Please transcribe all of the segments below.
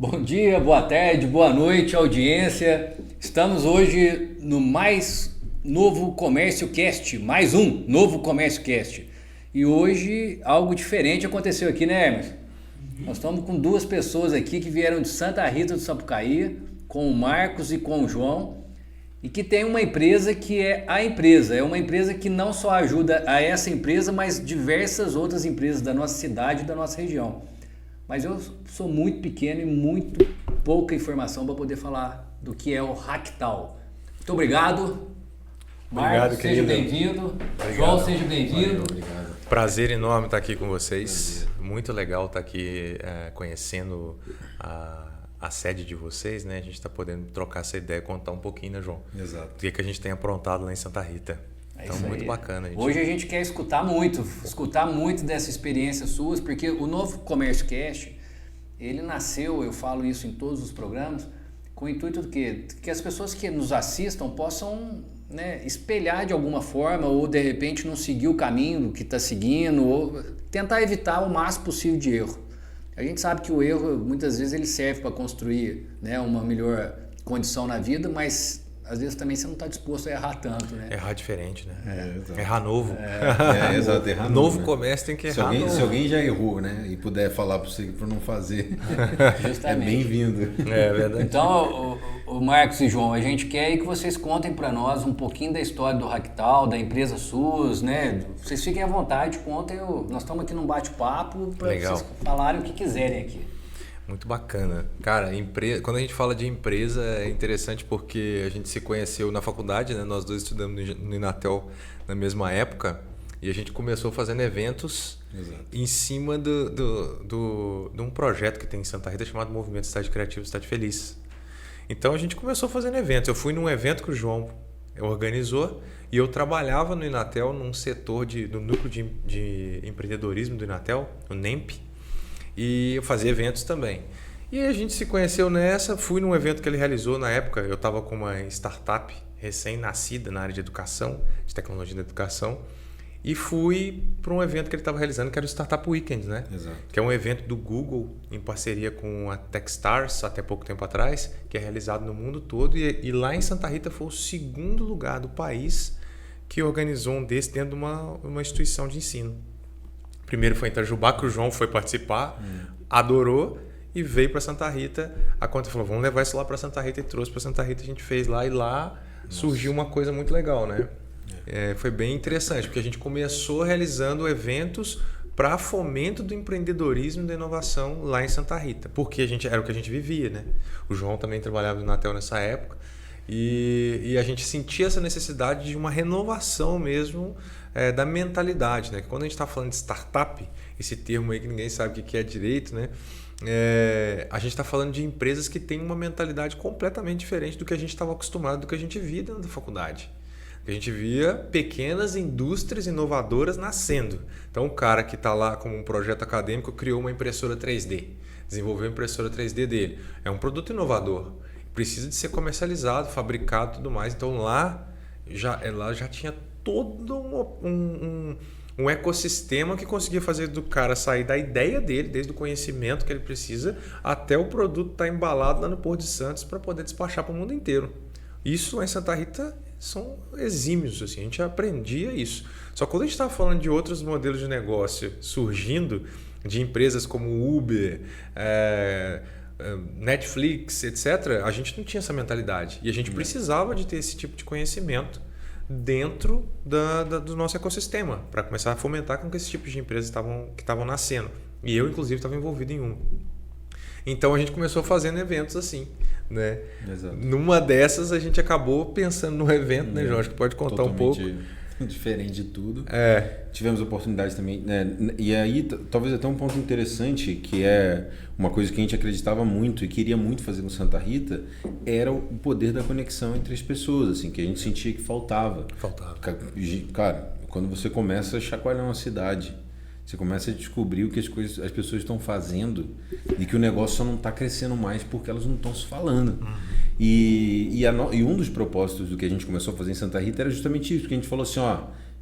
Bom dia, boa tarde, boa noite, audiência. Estamos hoje no mais novo Comércio Cast, mais um novo Comércio Cast. E hoje algo diferente aconteceu aqui, né, Hermes? Nós estamos com duas pessoas aqui que vieram de Santa Rita do Sapucaí, com o Marcos e com o João, e que tem uma empresa que é a empresa. É uma empresa que não só ajuda a essa empresa, mas diversas outras empresas da nossa cidade e da nossa região. Mas eu sou muito pequeno e muito pouca informação para poder falar do que é o Ractal. Muito obrigado. Marcos, seja bem-vindo. João, seja bem-vindo. Obrigado. Prazer enorme estar aqui com vocês. Muito legal estar aqui conhecendo a sede de vocês, né? A gente está podendo trocar essa ideia, contar um pouquinho, né, João? Exato. O que a gente tem aprontado lá em Santa Rita. Então, muito bacana. Hoje a gente quer escutar muito dessa experiência suas, porque o novo Comércio Cast, ele nasceu, eu falo isso em todos os programas, com o intuito do quê? Que as pessoas que nos assistam possam, né, espelhar de alguma forma, ou de repente não seguir o caminho que está seguindo, ou tentar evitar o máximo possível de erro. A gente sabe que o erro, muitas vezes, ele serve para construir, né, uma melhor condição na vida, mas às vezes também você não está disposto a errar tanto, né? Errar diferente, né? Errar novo. Exato, errar novo né? Comércio tem que errar se alguém já errou, né? E puder falar para você para não fazer, justamente. É bem-vindo. É verdade. Então, o Marcos e João, a gente quer que vocês contem para nós um pouquinho da história do Ractal, da empresa SUS, né? Vocês fiquem à vontade, contem. Nós estamos aqui num bate-papo para vocês falarem o que quiserem aqui. Muito bacana. Cara, quando a gente fala de empresa é interessante porque a gente se conheceu na faculdade, né? Nós dois estudamos no Inatel na mesma época e a gente começou fazendo eventos. Exato. Em cima de um projeto que tem em Santa Rita chamado Movimento Cidade Criativa, Cidade Feliz. Então a gente começou fazendo eventos. Eu fui num evento que o João organizou e eu trabalhava no Inatel num setor do núcleo de empreendedorismo do Inatel, o NEMP. E eu fazia eventos também. E a gente se conheceu nessa, fui num evento que ele realizou na época, eu estava com uma startup recém-nascida na área de educação, de tecnologia da educação, e fui para um evento que ele estava realizando, que era o Startup Weekend, né? Exato. Que é um evento do Google, em parceria com a Techstars, até pouco tempo atrás, que é realizado no mundo todo, e lá em Santa Rita foi o segundo lugar do país que organizou um desse dentro de uma instituição de ensino. Primeiro foi em Itajubá, que o João foi participar, adorou e veio para Santa Rita. A conta falou, vamos levar isso lá para Santa Rita, e trouxe para Santa Rita, a gente fez lá, e lá surgiu uma coisa muito legal, né? Foi bem interessante, porque a gente começou realizando eventos para fomento do empreendedorismo e da inovação lá em Santa Rita, porque era o que a gente vivia, né? O João também trabalhava no Natel nessa época, e a gente sentia essa necessidade de uma renovação mesmo da mentalidade, né? Quando a gente está falando de startup, esse termo aí que ninguém sabe o que é direito, né? A gente está falando de empresas que têm uma mentalidade completamente diferente do que a gente estava acostumado, do que a gente via dentro da faculdade. A gente via pequenas indústrias inovadoras nascendo. Então o cara que está lá como um projeto acadêmico criou uma impressora 3D, desenvolveu a impressora 3D dele. É um produto inovador, precisa de ser comercializado, fabricado e tudo mais. Então lá já tinha todo um ecossistema que conseguia fazer do cara sair da ideia dele, desde o conhecimento que ele precisa, até o produto estar embalado lá no Porto de Santos para poder despachar para o mundo inteiro. Isso lá em Santa Rita são exímios, assim, a gente aprendia isso. Só que quando a gente estava falando de outros modelos de negócio surgindo, de empresas como Uber, Netflix, etc., a gente não tinha essa mentalidade. E a gente precisava de ter esse tipo de conhecimento dentro do nosso ecossistema, para começar a fomentar com que esse tipo de empresas que estavam nascendo. E eu, inclusive, estava envolvido em uma. Então, a gente começou fazendo eventos assim, né? Exato. Numa dessas, a gente acabou pensando no evento, né, João? Acho que pode contar um pouco. Diferente de tudo. Tivemos oportunidades também, né? E aí, talvez até um ponto interessante, que é uma coisa que a gente acreditava muito e queria muito fazer no Santa Rita, era o poder da conexão entre as pessoas, assim, que a gente sentia que faltava. Cara, quando você começa a chacoalhar uma cidade, você começa a descobrir o que as pessoas estão fazendo e que o negócio só não está crescendo mais porque elas não estão se falando. E um dos propósitos do que a gente começou a fazer em Santa Rita era justamente isso, que a gente falou assim,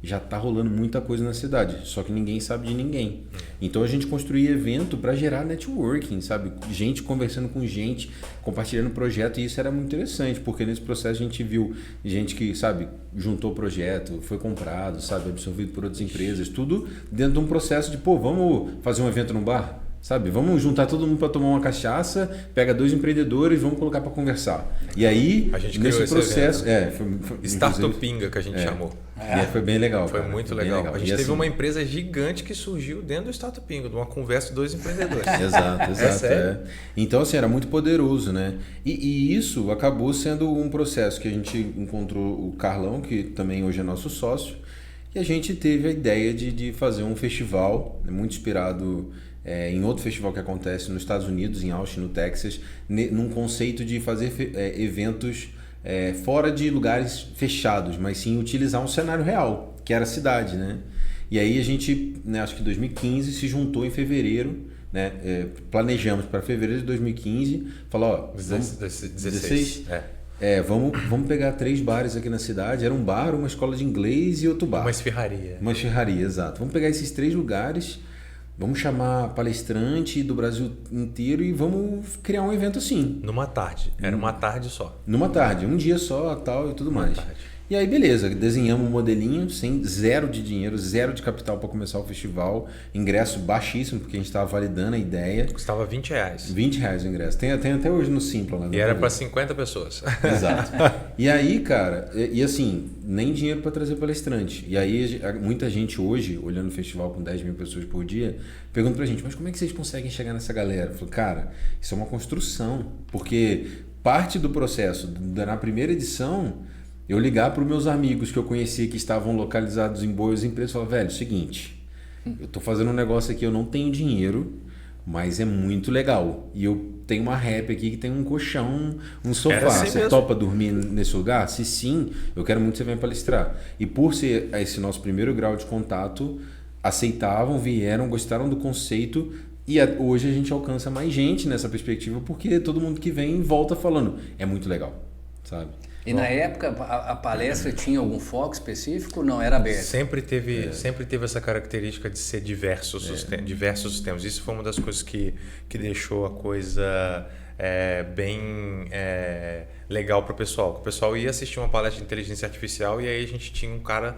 já está rolando muita coisa na cidade, só que ninguém sabe de ninguém. Então a gente construía evento para gerar networking, sabe? Gente conversando com gente, compartilhando projeto, e isso era muito interessante, porque nesse processo a gente viu gente que, sabe, juntou o projeto, foi comprado, sabe, absorvido por outras empresas, tudo dentro de um processo de, pô, vamos fazer um evento no bar? Sabe, vamos juntar todo mundo para tomar uma cachaça, pega 2 empreendedores, vamos colocar para conversar. E aí, a gente nesse processo... foi Startupinga, que a gente chamou. Foi bem legal. Foi cara, muito foi legal. legal. A gente teve uma empresa gigante que surgiu dentro do Startupinga, de uma conversa de 2 empreendedores. Exato. Então, assim, era muito poderoso, né? E isso acabou sendo um processo que a gente encontrou o Carlão, que também hoje é nosso sócio, e a gente teve a ideia de fazer um festival, né, muito inspirado... em outro festival que acontece nos Estados Unidos, em Austin, no Texas, num conceito de fazer eventos fora de lugares fechados, mas sim utilizar um cenário real, que era a cidade, né? E aí a gente, né, acho que em 2015, se juntou em fevereiro, né? Planejamos para fevereiro de 2015, falou, ó... 16? Vamos pegar 3 bares aqui na cidade, era um bar, uma escola de inglês e outro bar. Uma esfirraria. Uma esfirraria, exato. Vamos pegar esses 3 lugares... Vamos chamar palestrante do Brasil inteiro e vamos criar um evento assim. Numa tarde. Era uma tarde só. Numa tarde. Um dia só, tal e tudo mais. Tarde. E aí, beleza. Desenhamos um modelinho sem zero de dinheiro, zero de capital para começar o festival. Ingresso baixíssimo, porque a gente estava validando a ideia. Custava R$20. R$20 o ingresso. Tem até hoje no Simpla. Lá, e era para 50 pessoas. Exato. E aí, cara, e assim, nem dinheiro para trazer palestrante. E aí, muita gente hoje, olhando o festival com 10 mil pessoas por dia, pergunta pra gente, mas como é que vocês conseguem chegar nessa galera? Eu falo, cara, isso é uma construção. Porque parte do processo, na primeira edição... Eu ligar para os meus amigos que eu conhecia que estavam localizados em boas empresas e falar, velho, seguinte, eu estou fazendo um negócio aqui, eu não tenho dinheiro, mas é muito legal. E eu tenho uma rap aqui que tem um colchão, um sofá. Assim você mesmo. topa dormir nesse lugar? Se sim, eu quero muito que você venha palestrar. E por ser esse nosso primeiro grau de contato, aceitavam, vieram, gostaram do conceito. E hoje a gente alcança mais gente nessa perspectiva, porque todo mundo que vem volta falando, é muito legal, sabe? E na época a palestra tinha algum foco específico? Não, era aberto? Sempre teve essa característica de ser diversos os temas. Isso foi uma das coisas que deixou a coisa bem legal para o pessoal. O pessoal ia assistir uma palestra de inteligência artificial e aí a gente tinha um cara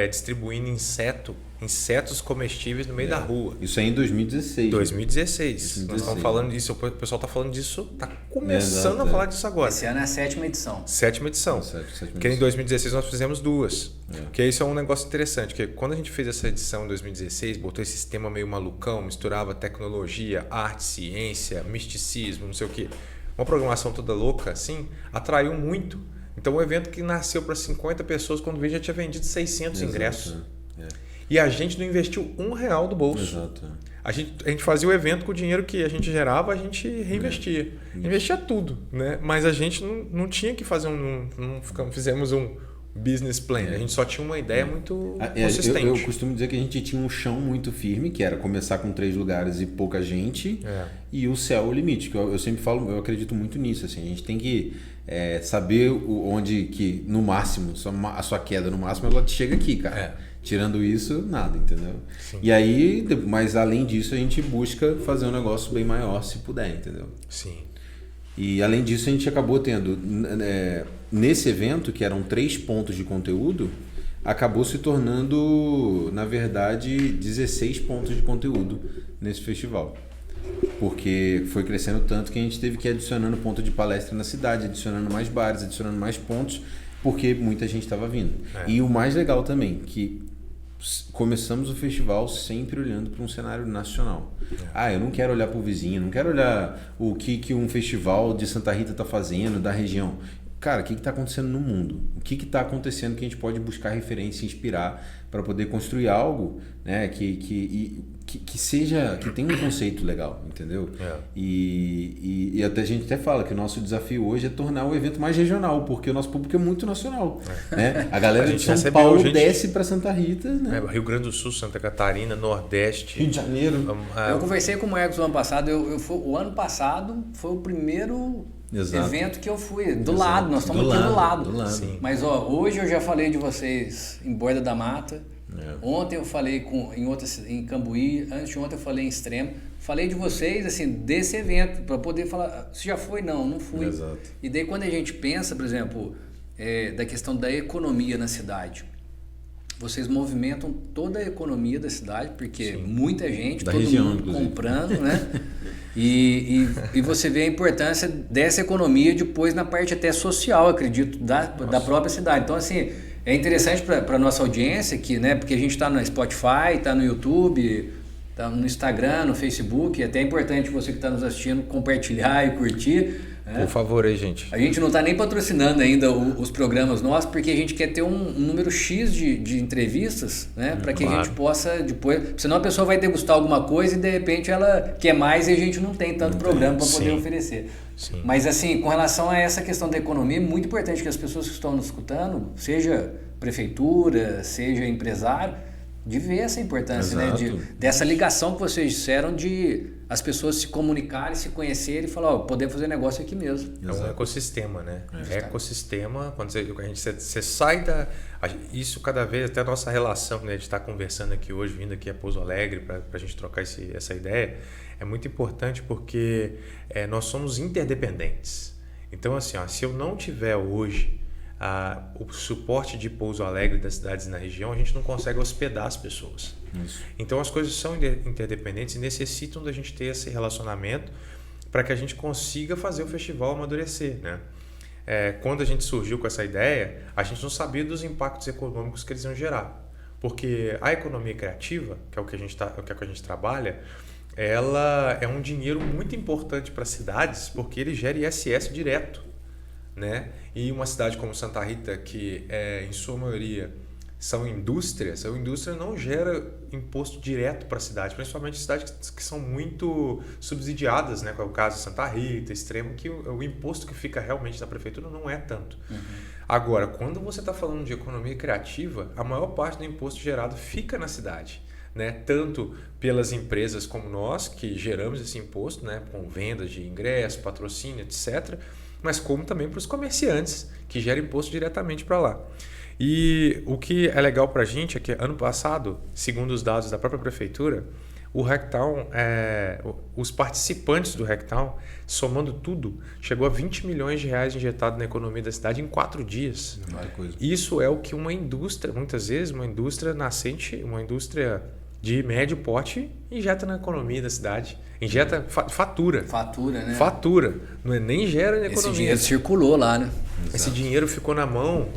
distribuindo insetos comestíveis no meio da rua. Isso aí em 2016. 2016. Nós estamos falando disso, o pessoal está falando disso, está começando a falar disso agora. Esse ano é a 7ª edição. 7ª edição. Porque em 2016 nós fizemos 2. Porque isso é um negócio interessante, que quando a gente fez essa edição em 2016, botou esse sistema meio malucão, misturava tecnologia, arte, ciência, misticismo, não sei o quê. Uma programação toda louca, assim, atraiu muito. Então, um evento que nasceu para 50 pessoas, quando veio já tinha vendido 600 ingressos. E a gente não investiu R$1 do bolso. Exato. A gente fazia o evento com o dinheiro que a gente gerava, a gente reinvestia. Investia tudo, né? Mas a gente não tinha que fazer não fizemos um business plan. A gente só tinha uma ideia muito consistente. Eu costumo dizer que a gente tinha um chão muito firme, que era começar com 3 lugares e pouca gente, e o céu é o limite. Que eu sempre falo, eu acredito muito nisso. Assim, a gente tem que saber onde que, no máximo, a sua queda no máximo, ela chega aqui, cara. Tirando isso, nada, entendeu? Sim. E aí, mas além disso, a gente busca fazer um negócio bem maior, se puder, entendeu? Sim. E além disso, a gente acabou tendo, nesse evento, que eram 3 pontos de conteúdo, acabou se tornando, na verdade, 16 pontos de conteúdo nesse festival. Porque foi crescendo tanto que a gente teve que ir adicionando ponto de palestra na cidade, adicionando mais bares, adicionando mais pontos, porque muita gente estava vindo. E o mais legal também, que começamos o festival sempre olhando para um cenário nacional. Eu não quero olhar para o vizinho, não quero olhar o que um festival de Santa Rita está fazendo, da região. Cara, o que está acontecendo no mundo? O que está acontecendo que a gente pode buscar referência e inspirar para poder construir algo, né, que seja, que tenha um conceito legal, entendeu? E até a gente até fala que o nosso desafio hoje é tornar o evento mais regional, porque o nosso público é muito nacional. Né? A galera de São Paulo desce para Santa Rita. Né? Rio Grande do Sul, Santa Catarina, Nordeste. Rio de Janeiro. Eu conversei com o Marcos no ano passado. O ano passado foi o primeiro evento que eu fui, do lado, nós estamos aqui do lado. Sim. Mas hoje eu já falei de vocês em Borda da Mata, ontem eu falei em Cambuí, antes de ontem eu falei em Extremo. Falei de vocês, assim, desse evento, para poder falar, se já foi? Não fui. Exato. E daí quando a gente pensa, por exemplo, da questão da economia na cidade, vocês movimentam toda a economia da cidade, porque muita gente, da todo região, mundo inclusive. comprando, né? E você vê a importância dessa economia depois na parte até social, acredito, da própria cidade. Então, assim, é interessante para a nossa audiência, que, né, porque a gente está no Spotify, está no YouTube, está no Instagram, no Facebook, é até importante você que está nos assistindo compartilhar e curtir. Por favor aí, gente. A gente não está nem patrocinando ainda os programas nossos, porque a gente quer ter um número X de entrevistas, né? Para que a gente possa depois... Senão a pessoa vai degustar alguma coisa e de repente ela quer mais e a gente não tem tanto programa para poder oferecer. Sim. Mas assim, com relação a essa questão da economia, é muito importante que as pessoas que estão nos escutando, seja prefeitura, seja empresário, de ver essa importância, né? Dessa ligação que vocês disseram de as pessoas se comunicarem, se conhecerem e falar, poder fazer negócio aqui mesmo. É um ecossistema, né? Ecossistema, quando você sai da... Isso cada vez, até a nossa relação, né, de estar conversando aqui hoje, vindo aqui a Pouso Alegre para a gente trocar essa ideia, é muito importante porque nós somos interdependentes. Então, assim, se eu não tiver hoje o suporte de Pouso Alegre das cidades na região, a gente não consegue hospedar as pessoas. Isso. Então as coisas são interdependentes e necessitam da gente ter esse relacionamento para que a gente consiga fazer o festival amadurecer, né? Quando a gente surgiu com essa ideia, a gente não sabia dos impactos econômicos que eles iam gerar, porque a economia criativa, que é o que a gente trabalha, ela é um dinheiro muito importante para as cidades, porque ele gera ISS direto, né? E uma cidade como Santa Rita, que em sua maioria são indústrias, a indústria não gera imposto direto para a cidade, principalmente cidades que são muito subsidiadas, né? Como é o caso de Santa Rita, Extremo, que o imposto que fica realmente na prefeitura não é tanto. Agora, quando você está falando de economia criativa, a maior parte do imposto gerado fica na cidade, né? Tanto pelas empresas como nós, que geramos esse imposto, né? Com vendas de ingresso, patrocínio, etc., mas como também para os comerciantes, que geram imposto diretamente para lá. E o que é legal para a gente é que ano passado, segundo os dados da própria prefeitura, o Hacktown, os participantes do Hacktown, somando tudo, chegou a 20 milhões de reais injetado na economia da cidade em 4 dias. Isso é o que uma indústria, muitas vezes uma indústria nascente, uma indústria de médio porte, injeta na economia da cidade. Injeta, fatura. Fatura, né? Fatura. Não é nem gera na economia. Esse dinheiro circulou lá, né? Exato. Esse dinheiro ficou na mão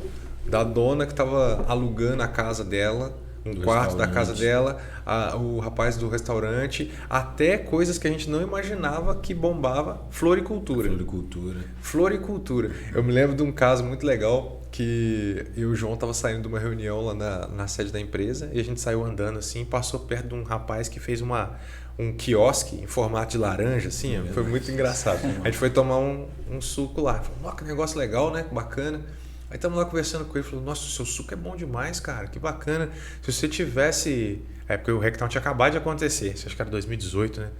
da dona que estava alugando a casa dela, um quarto da casa dela, o rapaz do restaurante, até coisas que a gente não imaginava que bombava. Floricultura. Eu me lembro de um caso muito legal que eu e o João tava saindo de uma reunião lá na sede da empresa e a gente saiu andando assim e passou perto de um rapaz que fez um quiosque em formato de laranja, assim, foi muito engraçado. A gente foi tomar um suco lá, falou, que negócio legal, né, bacana. Aí estamos lá conversando com ele, falou, nossa, o seu suco é bom demais, cara, que bacana. Se você tivesse... porque o Hacktown tinha acabado de acontecer, acho que era 2018, né?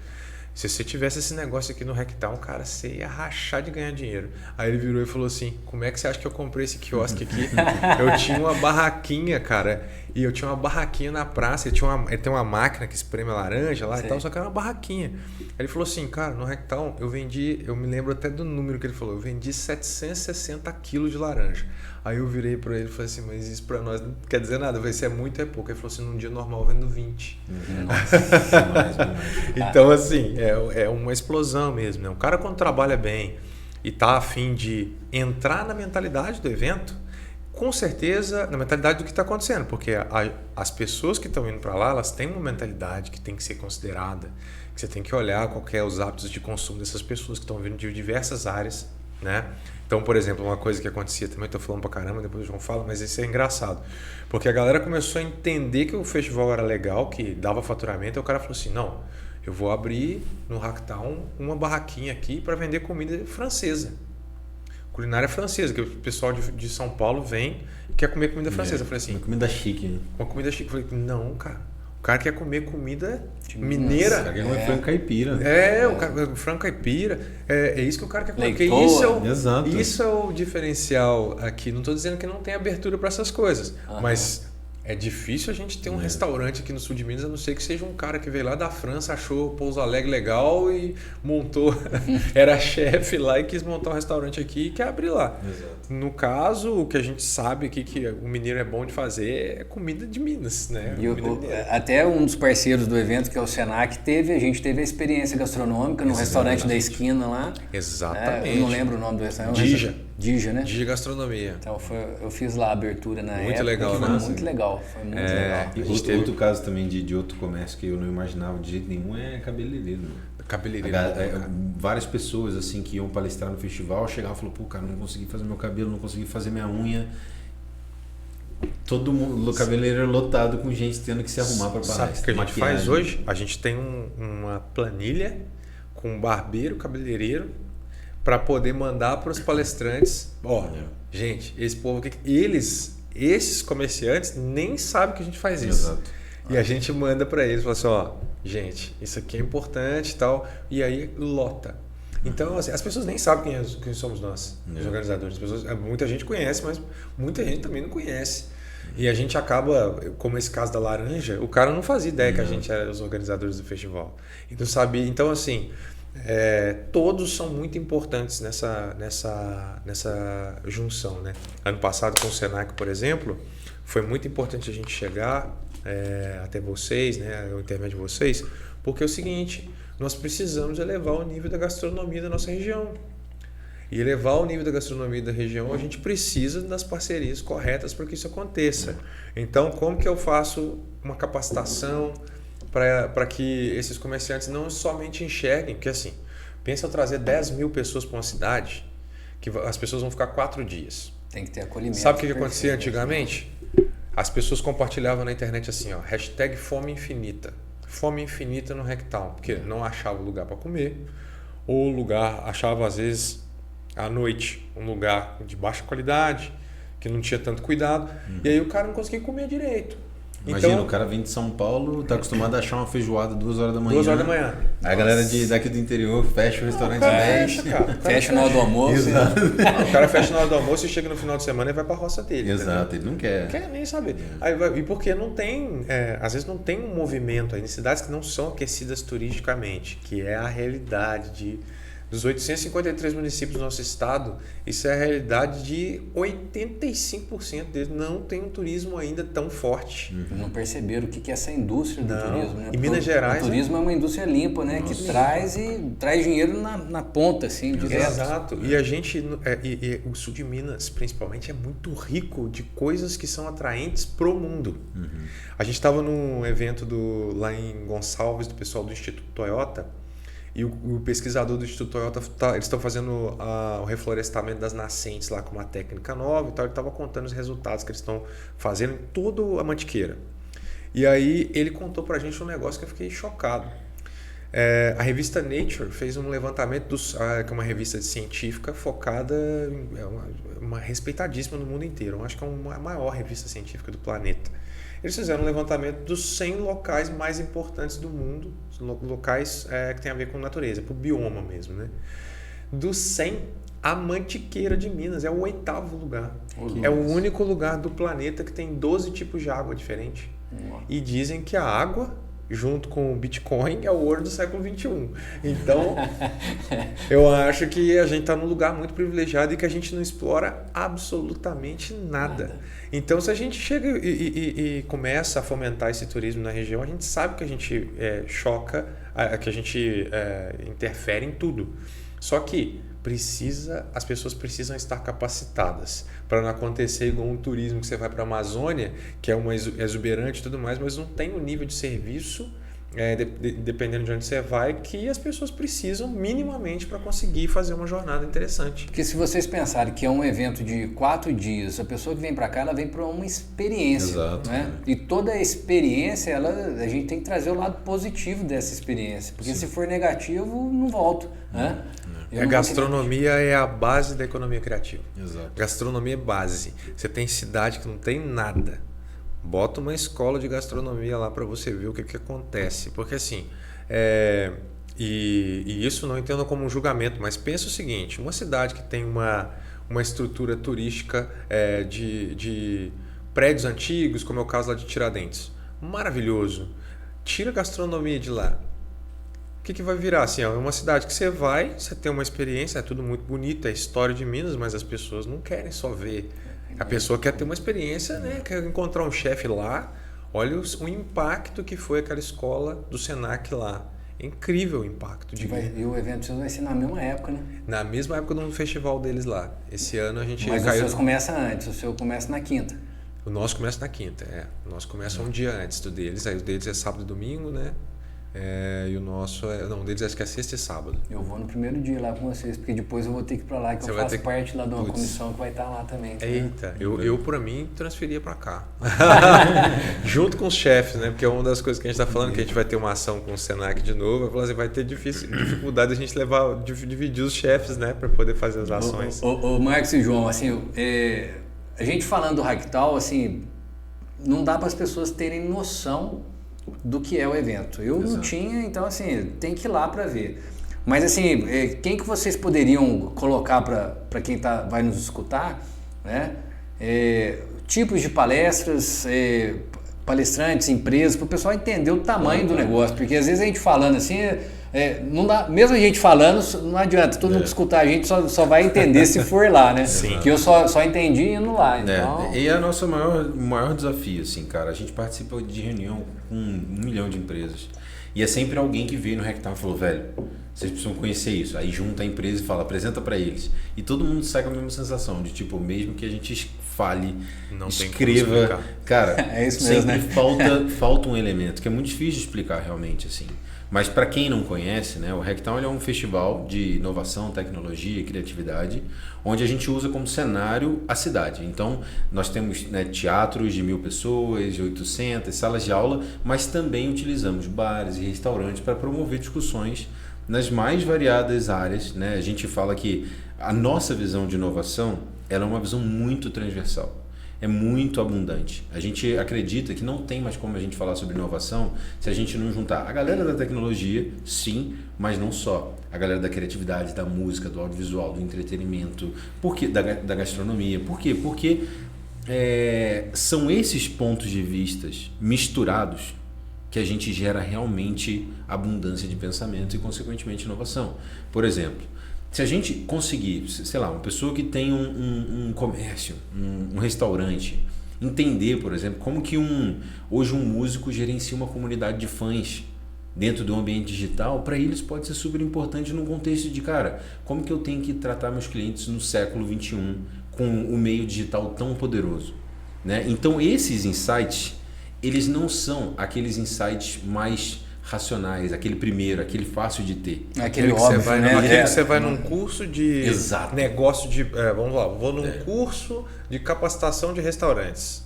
Se você tivesse esse negócio aqui no Hacktown, cara, você ia rachar de ganhar dinheiro. Aí ele virou e falou assim, como é que você acha que eu comprei esse quiosque aqui? Eu tinha uma barraquinha, cara, e eu tinha uma barraquinha na praça, ele tem uma máquina que espreme a laranja lá e tal, só que era uma barraquinha. Aí ele falou assim, cara, no Hacktown eu me lembro até do número que ele falou, eu vendi 760 quilos de laranja. Aí eu virei para ele e falei assim, mas isso para nós não quer dizer nada, se é muito é pouco. Ele falou assim, num dia normal eu vendo 20. Nossa, demais. Então assim, é uma explosão mesmo, né? O cara quando trabalha bem e tá a fim de entrar na mentalidade do evento, com certeza na mentalidade do que está acontecendo, porque as pessoas que estão indo para lá, elas têm uma mentalidade que tem que ser considerada, que você tem que olhar qual que é os hábitos de consumo dessas pessoas que estão vindo de diversas áreas, né? Então, por exemplo, uma coisa que acontecia, também estou falando pra caramba, depois o João fala, mas isso é engraçado, porque a galera começou a entender que o festival era legal, que dava faturamento, e o cara falou assim, não, eu vou abrir no Hacktown uma barraquinha aqui para vender comida francesa. Culinária francesa, que o pessoal de São Paulo vem e quer comer comida francesa. Eu falei assim... Uma comida chique. Né? Uma comida chique. Eu falei, não, cara. cara quer comer comida mineira. O cara quer comer frango caipira. O cara, frango caipira. É isso que o cara quer comer. Porque isso é o diferencial aqui. Não estou dizendo que não tem abertura para essas coisas, mas é difícil a gente ter um restaurante aqui no sul de Minas, a não ser que seja um cara que veio lá da França, achou Pouso Alegre legal e montou, era chefe lá e quis montar um restaurante aqui e quer abrir lá. Exato. No caso, o que a gente sabe aqui que o mineiro é bom de fazer é comida de Minas, né? Até um dos parceiros do evento, que é o Senac, a gente teve a experiência gastronômica no restaurante da esquina lá. Exatamente. Eu não lembro o nome do restaurante. Dija, né? Dija Gastronomia. Então eu fiz lá a abertura na época. Muito legal, foi né? Muito legal, foi muito legal. E outro caso também de outro comércio que eu não imaginava de jeito nenhum é cabeleireiro. Várias pessoas assim que iam palestrar no festival chegavam e falavam, pô, cara, não consegui fazer meu cabelo, não consegui fazer minha unha. Todo mundo, o cabeleireiro lotado com gente tendo que se arrumar para palestra. Sabe o que a gente faz hoje? A gente tem uma planilha com barbeiro, cabeleireiro, para poder mandar para os palestrantes. Gente, esse povo aqui, esses comerciantes nem sabem que a gente faz isso. Exato. E a gente manda para eles, fala assim, gente, isso aqui é importante e tal, e aí lota. Então, assim, as pessoas nem sabem quem somos nós, os organizadores. Muita gente conhece, mas muita gente também não conhece. E a gente acaba, como esse caso da laranja, o cara não fazia ideia que a gente era os organizadores do festival. E não sabia. Então, assim, todos são muito importantes nessa junção, né? Ano passado com o Senac, por exemplo, foi muito importante a gente chegar até vocês, né, o intermédio de vocês, porque é o seguinte, nós precisamos elevar o nível da gastronomia da nossa região. E elevar o nível da gastronomia da região, a gente precisa das parcerias corretas para que isso aconteça. Então, como que eu faço uma capacitação para que esses comerciantes não somente enxerguem? Porque assim, pensa eu trazer 10 mil pessoas para uma cidade, que as pessoas vão ficar 4 dias. Tem que ter acolhimento. Sabe o que acontecia antigamente? As pessoas compartilhavam na internet assim, hashtag fome infinita. Fome infinita no Hacktown, porque não achava lugar para comer, ou achava às vezes à noite um lugar de baixa qualidade, que não tinha tanto cuidado, e aí o cara não conseguia comer direito. Imagina, o cara vem de São Paulo, tá acostumado a achar uma feijoada 2 horas da manhã. 2 horas da manhã. Aí a galera daqui do interior fecha o restaurante 10. Fecha na hora do almoço. Exato. O cara fecha na hora do almoço e chega no final de semana e vai pra roça dele. Exato, ele não quer. Não quer nem saber. E porque não tem, às vezes não tem um movimento aí em cidades que não são aquecidas turisticamente, que é a realidade dos 853 municípios do nosso estado, isso é a realidade de 85% deles não tem um turismo ainda tão forte. Não perceberam o que é essa indústria do turismo, né? Em Minas Gerais... O turismo é uma indústria limpa, né? Que traz dinheiro na ponta, assim, direto. Exato. E a gente, o sul de Minas, principalmente, é muito rico de coisas que são atraentes pro mundo. A gente estava num evento lá em Gonçalves, do pessoal do Instituto Toyota, e o pesquisador do Instituto Toyota, eles estão fazendo o reflorestamento das nascentes lá com uma técnica nova e tal. Ele estava contando os resultados que eles estão fazendo em toda a Mantiqueira. E aí ele contou pra gente um negócio que eu fiquei chocado. A revista Nature fez um levantamento, que é uma revista científica focada, uma respeitadíssima no mundo inteiro. Eu acho que é a maior revista científica do planeta. Eles fizeram um levantamento dos 100 locais mais importantes do mundo, locais que tem a ver com natureza, pro bioma mesmo, né? Dos 100, a Mantiqueira de Minas é o 8º lugar. É o único lugar do planeta que tem 12 tipos de água diferentes. E dizem que a água, junto com o Bitcoin, é o ouro do século XXI. Então, eu acho que a gente está num lugar muito privilegiado e que a gente não explora absolutamente nada. Então, se a gente chega e começa a fomentar esse turismo na região, a gente sabe que a gente choca, que a gente interfere em tudo. Só que as pessoas precisam estar capacitadas para não acontecer igual um turismo que você vai para a Amazônia, que é uma exuberante e tudo mais, mas não tem o nível de serviço, dependendo de onde você vai, que as pessoas precisam minimamente para conseguir fazer uma jornada interessante. Porque se vocês pensarem que é um evento de 4 dias, a pessoa que vem para cá, ela vem para uma experiência. Exato. Né? E toda a experiência, a gente tem que trazer o lado positivo dessa experiência, porque se for negativo, não volto. Né? A gastronomia é a base da economia criativa. Exato. Gastronomia é base. Você tem cidade que não tem nada. bota uma escola de gastronomia lá para você ver o que acontece. Porque assim, e isso não entendo como um julgamento, mas pensa o seguinte, uma cidade que tem uma estrutura turística de prédios antigos, como é o caso lá de Tiradentes, maravilhoso, tira a gastronomia de lá. O que vai virar? Assim, é uma cidade que você tem uma experiência, é tudo muito bonito, é história de Minas, mas as pessoas não querem só ver. A pessoa quer ter uma experiência, né? Quer encontrar um chefe lá. Olha o impacto que foi aquela escola do Senac lá. É incrível o impacto. E o evento vai ser na mesma época, né? Na mesma época do festival deles lá. Esse ano a gente Mas os seus começam antes, o seu começa na quinta. O nosso começa na quinta, O nosso começa um dia antes do deles. Aí o deles é sábado e domingo, né? E o nosso não, o deles acho que é sexta e sábado. Eu vou no primeiro dia lá com vocês, porque depois eu vou ter que ir pra lá, que eu faço parte lá de uma comissão que vai estar lá também. Tá? Eita, eu pra mim transferia pra cá. Junto com os chefes, né? Porque é uma das coisas que a gente tá falando, que a gente vai ter uma ação com o Senac de novo. Eu falo assim, vai ter dificuldade a gente dividir os chefes, né? Pra poder fazer as ações. Ô Marcos e João, assim, a gente falando do Hacktal, assim, não dá para as pessoas terem noção do que é o evento. Eu não tinha, então assim, tem que ir lá para ver. Mas assim, quem que vocês poderiam colocar para quem vai nos escutar, né? Tipos de palestras, palestrantes, empresas, para o pessoal entender o tamanho do negócio, porque às vezes a gente falando assim, não dá, mesmo a gente falando, não adianta, todo mundo que escutar a gente só vai entender se for lá, né? Sim. Que eu só entendi indo lá. Então... E é o nosso maior desafio, assim, cara. A gente participa de reunião com 1 milhão de empresas. E é sempre alguém que veio no Hacktown e falou, velho, vocês precisam conhecer isso. Aí junta a empresa e fala, apresenta para eles. E todo mundo sai com a mesma sensação, de tipo, mesmo que a gente fale, não escreva, cara, é isso mesmo, sempre né? falta um elemento, que é muito difícil de explicar realmente, assim. Mas para quem não conhece, né, o Hacktown é um festival de inovação, tecnologia e criatividade, onde a gente usa como cenário a cidade. Então, nós temos, né, teatros de 1.000 pessoas, de 800, salas de aula, mas também utilizamos bares e restaurantes para promover discussões nas mais variadas áreas, né? A gente fala que a nossa visão de inovação ela é uma visão muito transversal. É muito abundante. A gente acredita que não tem mais como a gente falar sobre inovação se a gente não juntar a galera da tecnologia, sim, mas não só. A galera da criatividade, da música, do audiovisual, do entretenimento, da gastronomia. Por quê? Porque são esses pontos de vista misturados que a gente gera realmente abundância de pensamento e, consequentemente, inovação. Por exemplo, se a gente conseguir, sei lá, uma pessoa que tem um comércio, um restaurante, entender, por exemplo, como que hoje um músico gerencia uma comunidade de fãs dentro do ambiente digital, para eles pode ser super importante no contexto de, cara, como que eu tenho que tratar meus clientes no século XXI com o meio digital tão poderoso, né? Então, esses insights, eles não são aqueles insights mais racionais, aquele primeiro, aquele fácil de ter. Aquele óbvio, né? Aquele que você vai num curso de Exato. negócio de... vamos lá, vou num curso de capacitação de restaurantes.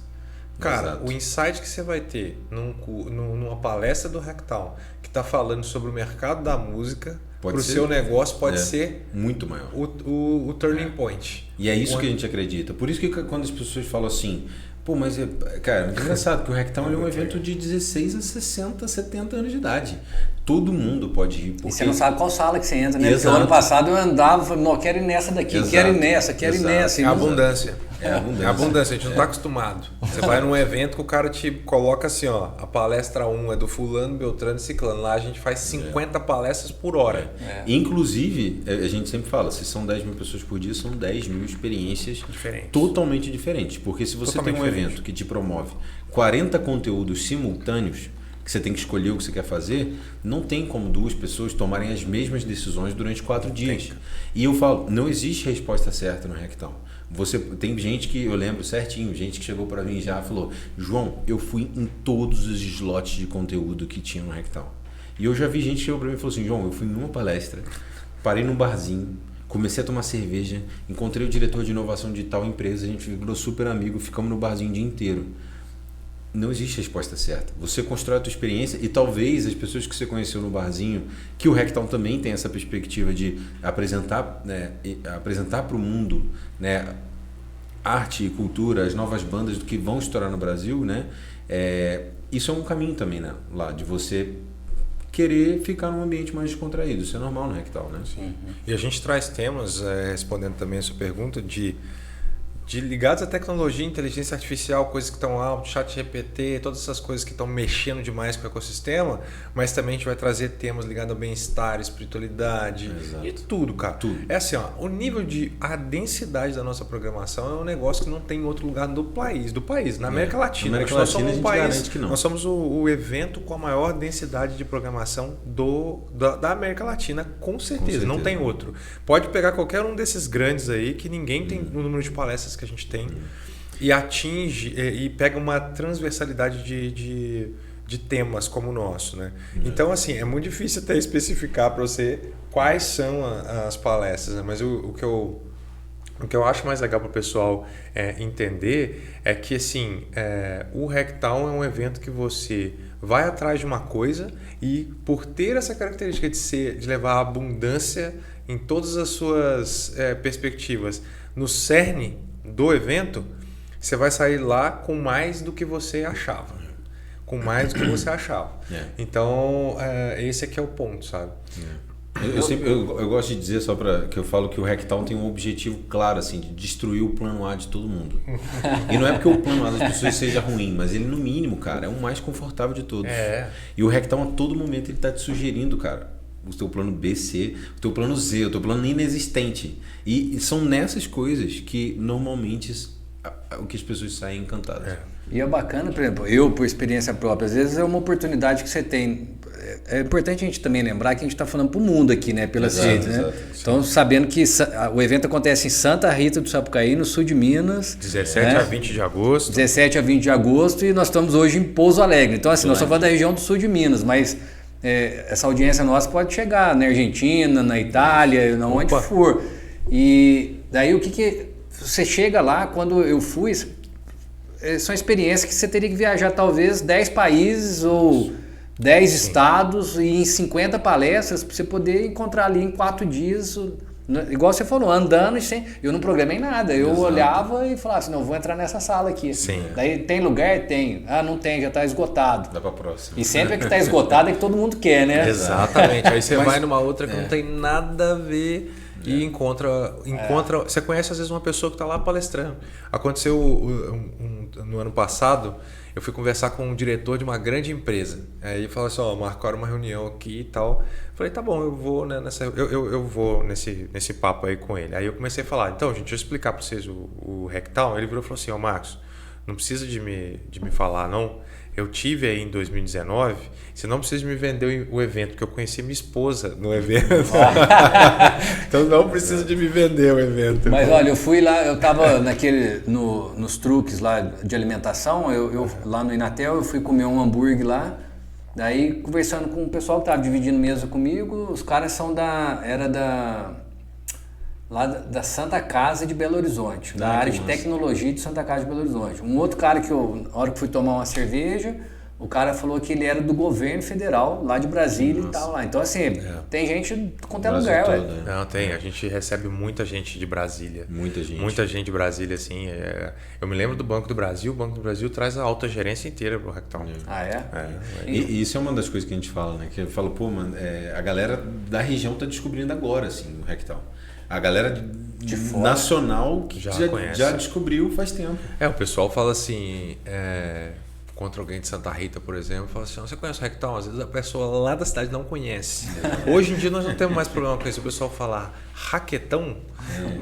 Cara, exato. O insight que você vai ter numa palestra do Hacktown, que está falando sobre o mercado da música, para o seu negócio pode ser muito maior. O turning point. E é isso que a gente acredita. Por isso que quando as pessoas falam assim... Pô, mas, cara, é engraçado que o Hacktown é um evento de 16 a 60, 70 anos de idade. Todo mundo pode ir. Porque... E você não sabe qual sala que você entra, né? Exato. Porque o ano passado eu andava e falei, não, quero ir nessa daqui, exato. Quero ir nessa, quero ir nessa. É abundância. É abundância, a gente não está acostumado. Você vai num evento que o cara te coloca assim, ó, a palestra 1 é do fulano, beltrano e ciclano. Lá a gente faz 50 palestras por hora. Inclusive, a gente sempre fala, se são 10 mil pessoas por dia, são 10 mil experiências totalmente diferentes. Porque se você tem um evento que te promove 40 conteúdos simultâneos, que você tem que escolher o que você quer fazer, não tem como duas pessoas tomarem as mesmas decisões durante 4 dias. E eu falo, não existe resposta certa no Hacktown. Tem gente que, eu lembro certinho, gente que chegou para mim já e falou, João, eu fui em todos os slots de conteúdo que tinha no Hacktown. E eu já vi gente que chegou para mim e falou assim, João, eu fui em uma palestra, parei num barzinho, comecei a tomar cerveja, encontrei o diretor de inovação de tal empresa, a gente virou super amigo, ficamos no barzinho o dia inteiro. Não existe resposta certa. Você constrói a tua experiência e talvez as pessoas que você conheceu no barzinho, que o Hacktown também tem essa perspectiva de apresentar, né, apresentar para o mundo, né, arte e cultura, as novas bandas do que vão estourar no Brasil, né? Isso é um caminho também, né? Lá, de você querer ficar num ambiente mais descontraído. Isso é normal no Rectal, né? Sim. E a gente traz temas, respondendo também a sua pergunta, de ligados à tecnologia, inteligência artificial, coisas que estão alto, chat GPT, todas essas coisas que estão mexendo demais com o ecossistema, mas também a gente vai trazer temas ligados ao bem-estar, espiritualidade. Exato. E tudo, cara. Tudo. É assim, ó, a densidade da nossa programação é um negócio que não tem em outro lugar do país. Na América Latina. Na América Latina a gente garante que não. Nós somos o evento com a maior densidade de programação da América Latina, com certeza. Não tem outro. Pode pegar qualquer um desses grandes aí, que ninguém tem o número de palestras que a gente tem, e atinge e pega uma transversalidade de temas como o nosso, né? Então, assim, é muito difícil até especificar para você quais são as palestras, né? Mas o que eu acho mais legal para o pessoal entender é que, assim, o Rectal é um evento que você vai atrás de uma coisa e, por ter essa característica de levar abundância em todas as suas perspectivas no cerne do evento, você vai sair lá com mais do que você achava. Então, esse aqui é o ponto, sabe? Eu gosto de dizer, só para que eu falo que o Rectal tem um objetivo claro, assim, de destruir o plano A de todo mundo. E não é porque o plano A das pessoas seja ruim, mas ele, no mínimo, cara, é o mais confortável de todos. E o Rectal, a todo momento, ele tá te sugerindo, cara, o teu plano B, C, o teu plano Z, o teu plano inexistente. E são nessas coisas que normalmente o que as pessoas saem encantadas. E é bacana, por exemplo, eu, por experiência própria, às vezes é uma oportunidade que você tem. É importante a gente também lembrar que a gente está falando para o mundo aqui, né? Pela ciência, né? Então, sabendo que o evento acontece em Santa Rita do Sapucaí, no sul de Minas. 17 a 20 de agosto. 17 a 20 de agosto, e nós estamos hoje em Pouso Alegre. Então, assim, nós estamos falando da região do sul de Minas, mas essa audiência nossa pode chegar na Argentina, na Itália, onde for. E daí o que você chega lá, quando eu fui, são experiências que você teria que viajar talvez 10 países ou 10 estados e em 50 palestras para você poder encontrar ali em 4 dias, igual você falou, andando e sem... Eu não programei nada, eu olhava e falava assim, não, vou entrar nessa sala aqui. Sim. Daí tem lugar? Tem. Ah, não tem, já está esgotado. Dá para próxima. E sempre que está esgotado é que todo mundo quer, né? Exatamente. Aí você vai numa outra que não tem nada a ver e encontra. Você conhece às vezes uma pessoa que está lá palestrando. Aconteceu no ano passado, eu fui conversar com um diretor de uma grande empresa. Aí ele falou assim, marcaram uma reunião aqui e tal. Eu falei, tá bom, eu vou, né, eu vou nesse papo aí com ele. Aí eu comecei a falar, então, gente, deixa eu explicar para vocês o Rectal. Ele virou e falou assim, Marcos, não precisa de me falar, não. Eu tive aí em 2019, você não precisa me vender o evento, porque eu conheci minha esposa no evento. Então não precisa de me vender o evento. Mas olha, eu fui lá, eu estava nos truques lá de alimentação, eu lá no Inatel, eu fui comer um hambúrguer lá, daí conversando com o pessoal que estava dividindo mesa comigo, os caras são lá da Santa Casa de Belo Horizonte, da área de tecnologia de Santa Casa de Belo Horizonte. Um outro cara que na hora que fui tomar uma cerveja, o cara falou que ele era do governo federal, lá de Brasília e tal. Lá. Então, assim, tem gente com até lugar, ué. Não, tem. A gente recebe muita gente de Brasília. Muita gente. Muita gente de Brasília, assim. Eu me lembro do Banco do Brasil. O Banco do Brasil traz a alta gerência inteira pro Rectal. Ah, é? E isso é uma das coisas que a gente fala, né? Que eu falo, pô, mano, a galera da região tá descobrindo agora, assim, o Rectal. A galera de nacional que já descobriu faz tempo. O pessoal fala assim, contra alguém de Santa Rita, por exemplo, fala assim, você conhece o Rectal? Às vezes a pessoa lá da cidade não conhece. Hoje em dia nós não temos mais problema com isso. O pessoal fala raquetão.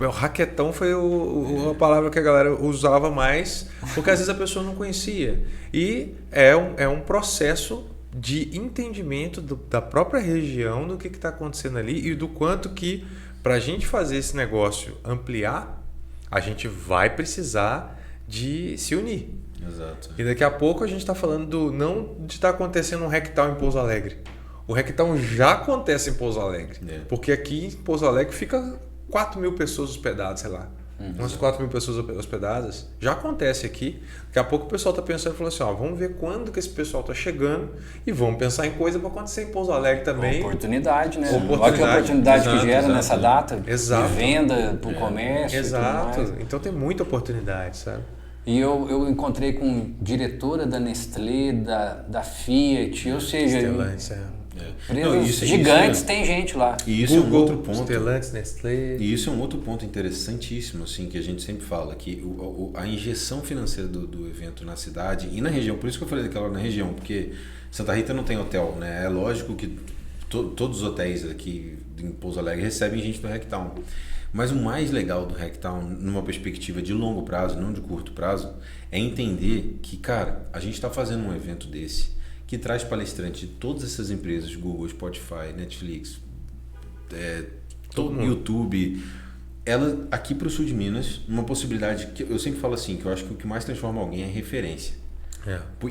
O raquetão foi a palavra que a galera usava mais, porque às vezes a pessoa não conhecia. E é um processo de entendimento da própria região do que está acontecendo ali e do quanto que para a gente fazer esse negócio ampliar, a gente vai precisar de se unir. Exato. E daqui a pouco a gente está falando não de estar acontecendo um Rectal em Pouso Alegre. O Rectal já acontece em Pouso Alegre. Porque aqui em Pouso Alegre fica 4.000 pessoas hospedadas, sei lá. umas 4 mil pessoas hospedadas. Já acontece aqui. Daqui a pouco o pessoal está pensando e falou assim, vamos ver quando que esse pessoal está chegando e vamos pensar em coisa para acontecer em Pouso Alegre também. Oportunidade, né? Olha que oportunidade que gera nessa data. Exato. De venda para o comércio. Exato. Então tem muita oportunidade, sabe? E eu encontrei com diretora da Nestlé, da Fiat, ou seja... Empresas gigantes, tem gente lá. E isso Google, é um outro ponto. Stellantis, Nestlé. E isso é um outro ponto interessantíssimo, assim, que a gente sempre fala, que a injeção financeira do evento na cidade e na região, por isso que eu falei daquela hora na região, porque Santa Rita não tem hotel, né? É lógico que todos os hotéis aqui em Pouso Alegre recebem gente do Hacktown. Mas o mais legal do Hacktown, numa perspectiva de longo prazo, não de curto prazo, é entender que, cara, a gente está fazendo um evento desse que traz palestrantes de todas essas empresas, Google, Spotify, Netflix, YouTube, ela aqui para o sul de Minas, uma possibilidade que eu sempre falo assim, que eu acho que o que mais transforma alguém é referência.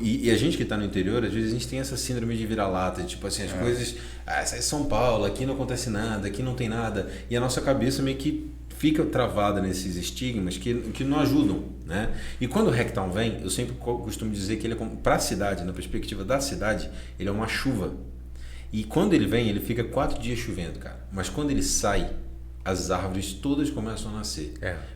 E a gente que está no interior, às vezes a gente tem essa síndrome de vira-lata, tipo assim, as coisas, essa é São Paulo, aqui não acontece nada, aqui não tem nada, e a nossa cabeça meio que fica travada nesses estigmas que não ajudam, né? E quando o Hacktown vem, eu sempre costumo dizer que ele é para a cidade, na perspectiva da cidade, ele é uma chuva. E quando ele vem, ele fica 4 dias chovendo, cara. Mas quando ele sai, as árvores todas começam a nascer.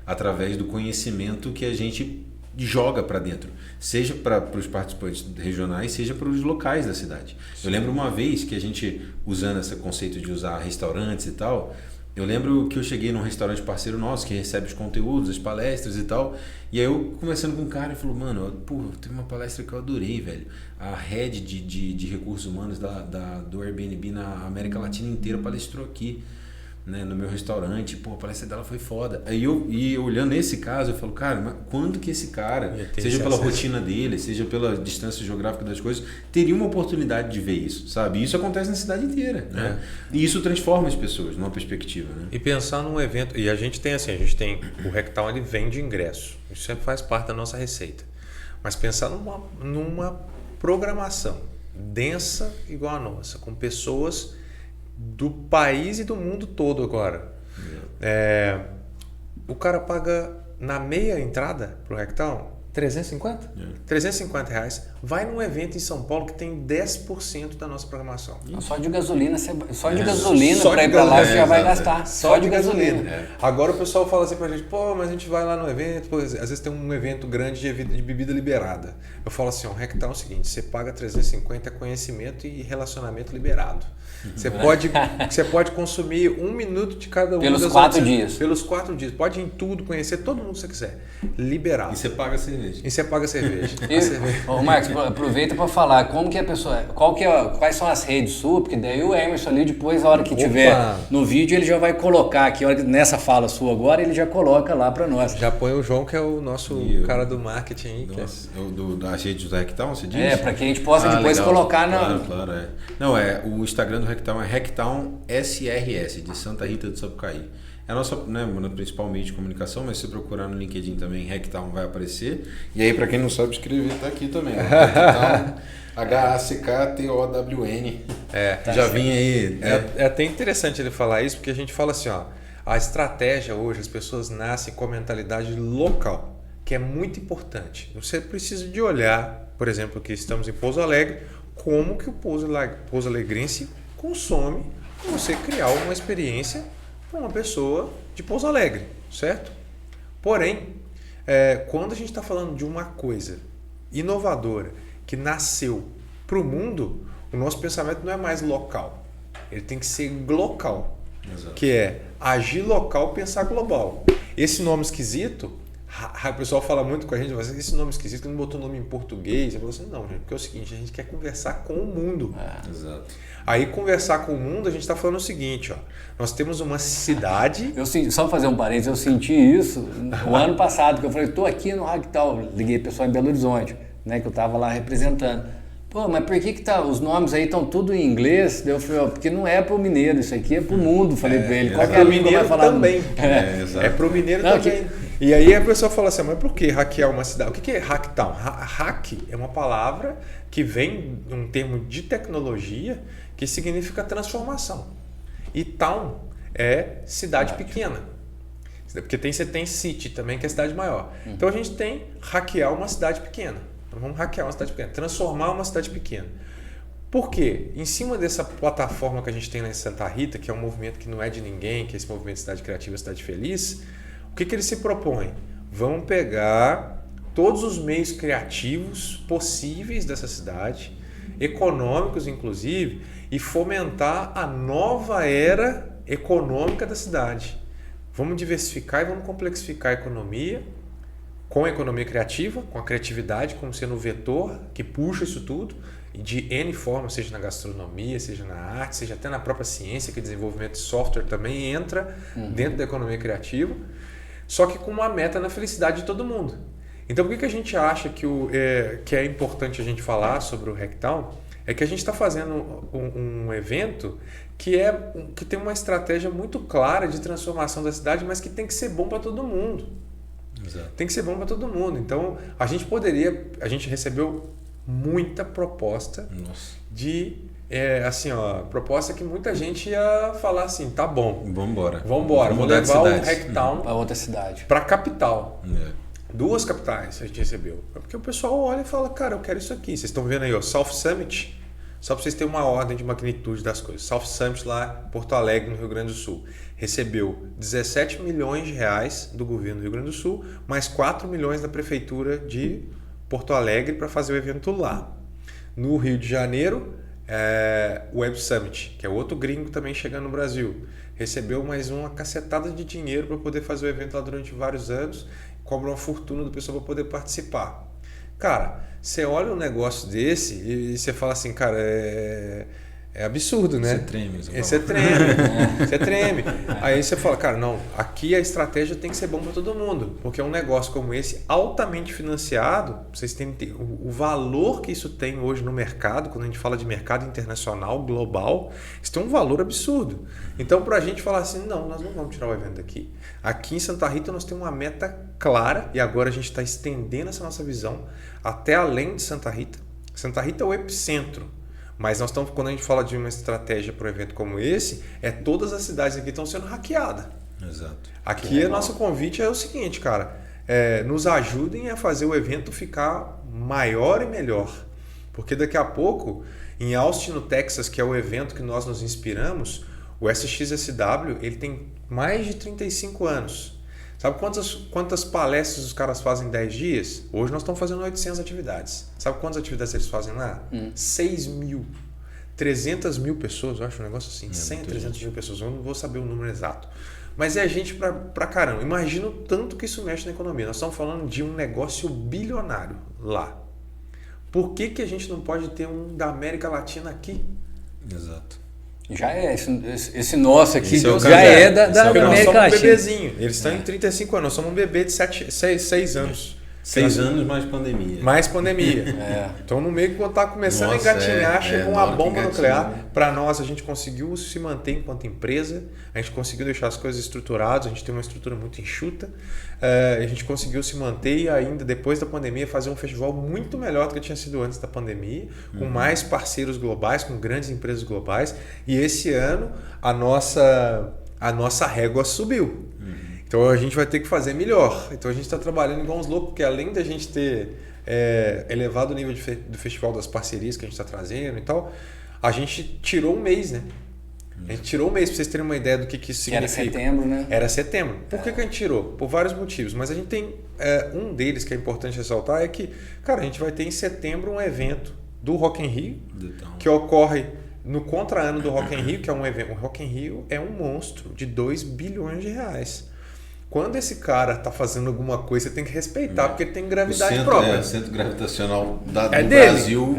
Através do conhecimento que a gente joga para dentro, seja para os participantes regionais, seja para os locais da cidade. Sim. Eu lembro uma vez que a gente, usando esse conceito de usar restaurantes e tal, eu lembro que eu cheguei num restaurante parceiro nosso que recebe os conteúdos, as palestras e tal, e aí eu conversando com um cara, ele falou, mano, teve uma palestra que eu adorei, velho, a head de recursos humanos do Airbnb na América Latina inteira palestrou aqui, né, no meu restaurante, a palestra dela foi foda. Aí eu olhando esse caso, eu falo, cara, mas quando que esse cara, seja pela rotina dele, seja pela distância geográfica das coisas, teria uma oportunidade de ver isso, sabe? E isso acontece na cidade inteira, né? E isso transforma as pessoas numa perspectiva, né? E pensar num evento, e a gente tem o Hacktown, ele vende ingresso, isso sempre faz parte da nossa receita, mas pensar numa programação densa igual a nossa, com pessoas do país e do mundo todo agora. O cara paga na meia entrada pro Hacktown 350? R$350. Vai num evento em São Paulo que tem 10% da nossa programação. Só de gasolina, para ir para lá você já vai gastar. Só de gasolina. Agora o pessoal fala assim pra gente, mas a gente vai lá no evento, às vezes tem um evento grande de bebida liberada. Eu falo assim, o Hacktown é o seguinte, você paga 350 conhecimento e relacionamento liberado. Você pode consumir 1 minuto de cada um. Pelos 4 dias. Pelos 4 dias. Pode ir em tudo, conhecer todo mundo que você quiser. Liberado. E você paga cerveja. Ô Marcos, aproveita para falar como que a pessoa, quais são as redes suas, porque daí o Emerson ali depois, a hora que tiver no vídeo, ele já vai colocar aqui, nessa fala sua agora, ele já coloca lá para nós. Já põe o João, que é o nosso cara do marketing. Das redes do Hacktown, você diz? Para que a gente possa depois legal. Colocar na... Claro. Não, o Instagram do Hacktown é Hacktown SRS, de Santa Rita do Sapucaí. É a nossa principal meio de comunicação, mas se você procurar no LinkedIn também, Hacktown vai aparecer. E aí, para quem não sabe escrever, tá aqui também. Hacktown, HACKTOWN. Já vinha aí. É até interessante ele falar isso, porque a gente fala assim, a estratégia hoje, as pessoas nascem com a mentalidade local, que é muito importante. Você precisa de olhar, por exemplo, que estamos em Pouso Alegre, como que o Pouso Alegrense consome para você criar uma experiência para uma pessoa de Pouso Alegre, certo? Porém, quando a gente está falando de uma coisa inovadora que nasceu para o mundo, o nosso pensamento não é mais local, ele tem que ser glocal. Exato. Que é agir local, pensar global. Esse nome esquisito, o pessoal fala muito com a gente, mas esse nome esquisito que não botou nome em português. Eu falo assim, não, gente, porque é o seguinte, a gente quer conversar com o mundo. Exato. Aí conversar com o mundo, a gente está falando o seguinte, nós temos uma cidade... Só fazer um parênteses, eu senti isso o ano passado, que eu falei, estou aqui no Hacktown, liguei o pessoal em Belo Horizonte, né, que eu estava lá representando. Mas por que os nomes aí estão tudo em inglês? Eu falei, porque não é para o mineiro, isso aqui é para o mundo, falei para ele. Qual que é a língua vai falar? Também. É para o mineiro também. E aí a pessoa fala assim, mas por que hackear uma cidade? O que é Hacktown? Hack é uma palavra que vem de um termo de tecnologia que significa transformação. E town é cidade pequena. Porque você tem City também, que é a cidade maior. Então a gente tem hackear uma cidade pequena. Então vamos hackear uma cidade pequena, transformar uma cidade pequena. Por quê? Em cima dessa plataforma que a gente tem lá em Santa Rita, que é um movimento que não é de ninguém, que é esse movimento de cidade criativa, cidade feliz, o que ele se propõe? Vamos pegar todos os meios criativos possíveis dessa cidade, econômicos inclusive, e fomentar a nova era econômica da cidade. Vamos diversificar e vamos complexificar a economia com a economia criativa, com a criatividade como sendo o vetor que puxa isso tudo, de N formas, seja na gastronomia, seja na arte, seja até na própria ciência, que desenvolvimento de software também entra dentro da economia criativa, só que com uma meta na felicidade de todo mundo. Então por que a gente acha que é importante a gente falar sobre o Hacktown? É que a gente está fazendo um evento que tem uma estratégia muito clara de transformação da cidade, mas que tem que ser bom para todo mundo. Exato. Tem que ser bom para todo mundo. Então a gente recebeu muita proposta proposta que muita gente ia falar assim, tá bom. Vamos vou levar o Hacktown para outra cidade. Para a capital. 2 capitais a gente recebeu. Porque o pessoal olha e fala, cara, eu quero isso aqui. Vocês estão vendo aí, ó, South Summit, só para vocês terem uma ordem de magnitude das coisas. South Summit lá em Porto Alegre, no Rio Grande do Sul, recebeu 17 milhões de reais do governo do Rio Grande do Sul, mais 4 milhões da prefeitura de Porto Alegre para fazer o evento lá. No Rio de Janeiro, o Web Summit, que é outro gringo também chegando no Brasil, recebeu mais uma cacetada de dinheiro para poder fazer o evento lá durante vários anos, cobra uma fortuna do pessoal para poder participar. Cara, você olha um negócio desse e você fala assim, cara, é absurdo, né? Você treme. Aí você fala, cara, não, aqui a estratégia tem que ser bom para todo mundo, porque um negócio como esse, altamente financiado, vocês têm o valor que isso tem hoje no mercado, quando a gente fala de mercado internacional, global, isso tem um valor absurdo. Então, para a gente falar assim, não, nós não vamos tirar o evento daqui. Aqui em Santa Rita nós temos uma meta clara, e agora a gente está estendendo essa nossa visão até além de Santa Rita. Santa Rita é o epicentro. Mas nós estamos, quando a gente fala de uma estratégia para um evento como esse, todas as cidades aqui estão sendo hackeadas. Exato. Aqui o nosso convite é o seguinte, cara, nos ajudem a fazer o evento ficar maior e melhor. Porque daqui a pouco, em Austin, no Texas, que é o evento que nós nos inspiramos, o SXSW ele tem mais de 35 anos. Sabe quantas palestras os caras fazem em 10 dias? Hoje nós estamos fazendo 800 atividades. Sabe quantas atividades eles fazem lá? 6 mil. 300 mil pessoas, eu acho um negócio assim. 100, 300 mil pessoas. Eu não vou saber o número exato. Mas é gente pra caramba. Imagina o tanto que isso mexe na economia. Nós estamos falando de um negócio bilionário lá. Por que a gente não pode ter um da América Latina aqui? Exato. Já é, esse nosso aqui esse já é da América Latina. Nós somos um bebezinho, eles estão em 35 anos, nós somos um bebê de 6 anos. 6 anos mais pandemia. Mais pandemia. Então, no meio que está começando a engatinhar, chegou uma bomba nuclear. Para nós, a gente conseguiu se manter enquanto empresa, a gente conseguiu deixar as coisas estruturadas, a gente tem uma estrutura muito enxuta, a gente conseguiu se manter e ainda, depois da pandemia, fazer um festival muito melhor do que tinha sido antes da pandemia, com mais parceiros globais, com grandes empresas globais. E esse ano, a nossa régua subiu. Então a gente vai ter que fazer melhor. Então a gente está trabalhando igual uns loucos, porque além da gente ter elevado o nível do festival, das parcerias que a gente está trazendo e tal, a gente tirou um mês, né? A gente tirou um mês, para vocês terem uma ideia do que isso significa. Era setembro, né? Era setembro. Por que a gente tirou? Por vários motivos. Mas a gente tem um deles que é importante ressaltar, é que, cara, a gente vai ter em setembro um evento do Rock in Rio, que ocorre no contra-ano do Rock in Rio, que é um evento. O Rock in Rio é um monstro de 2 bilhões de reais. Quando esse cara está fazendo alguma coisa, você tem que respeitar, porque ele tem gravidade própria. O centro gravitacional do dele. Brasil.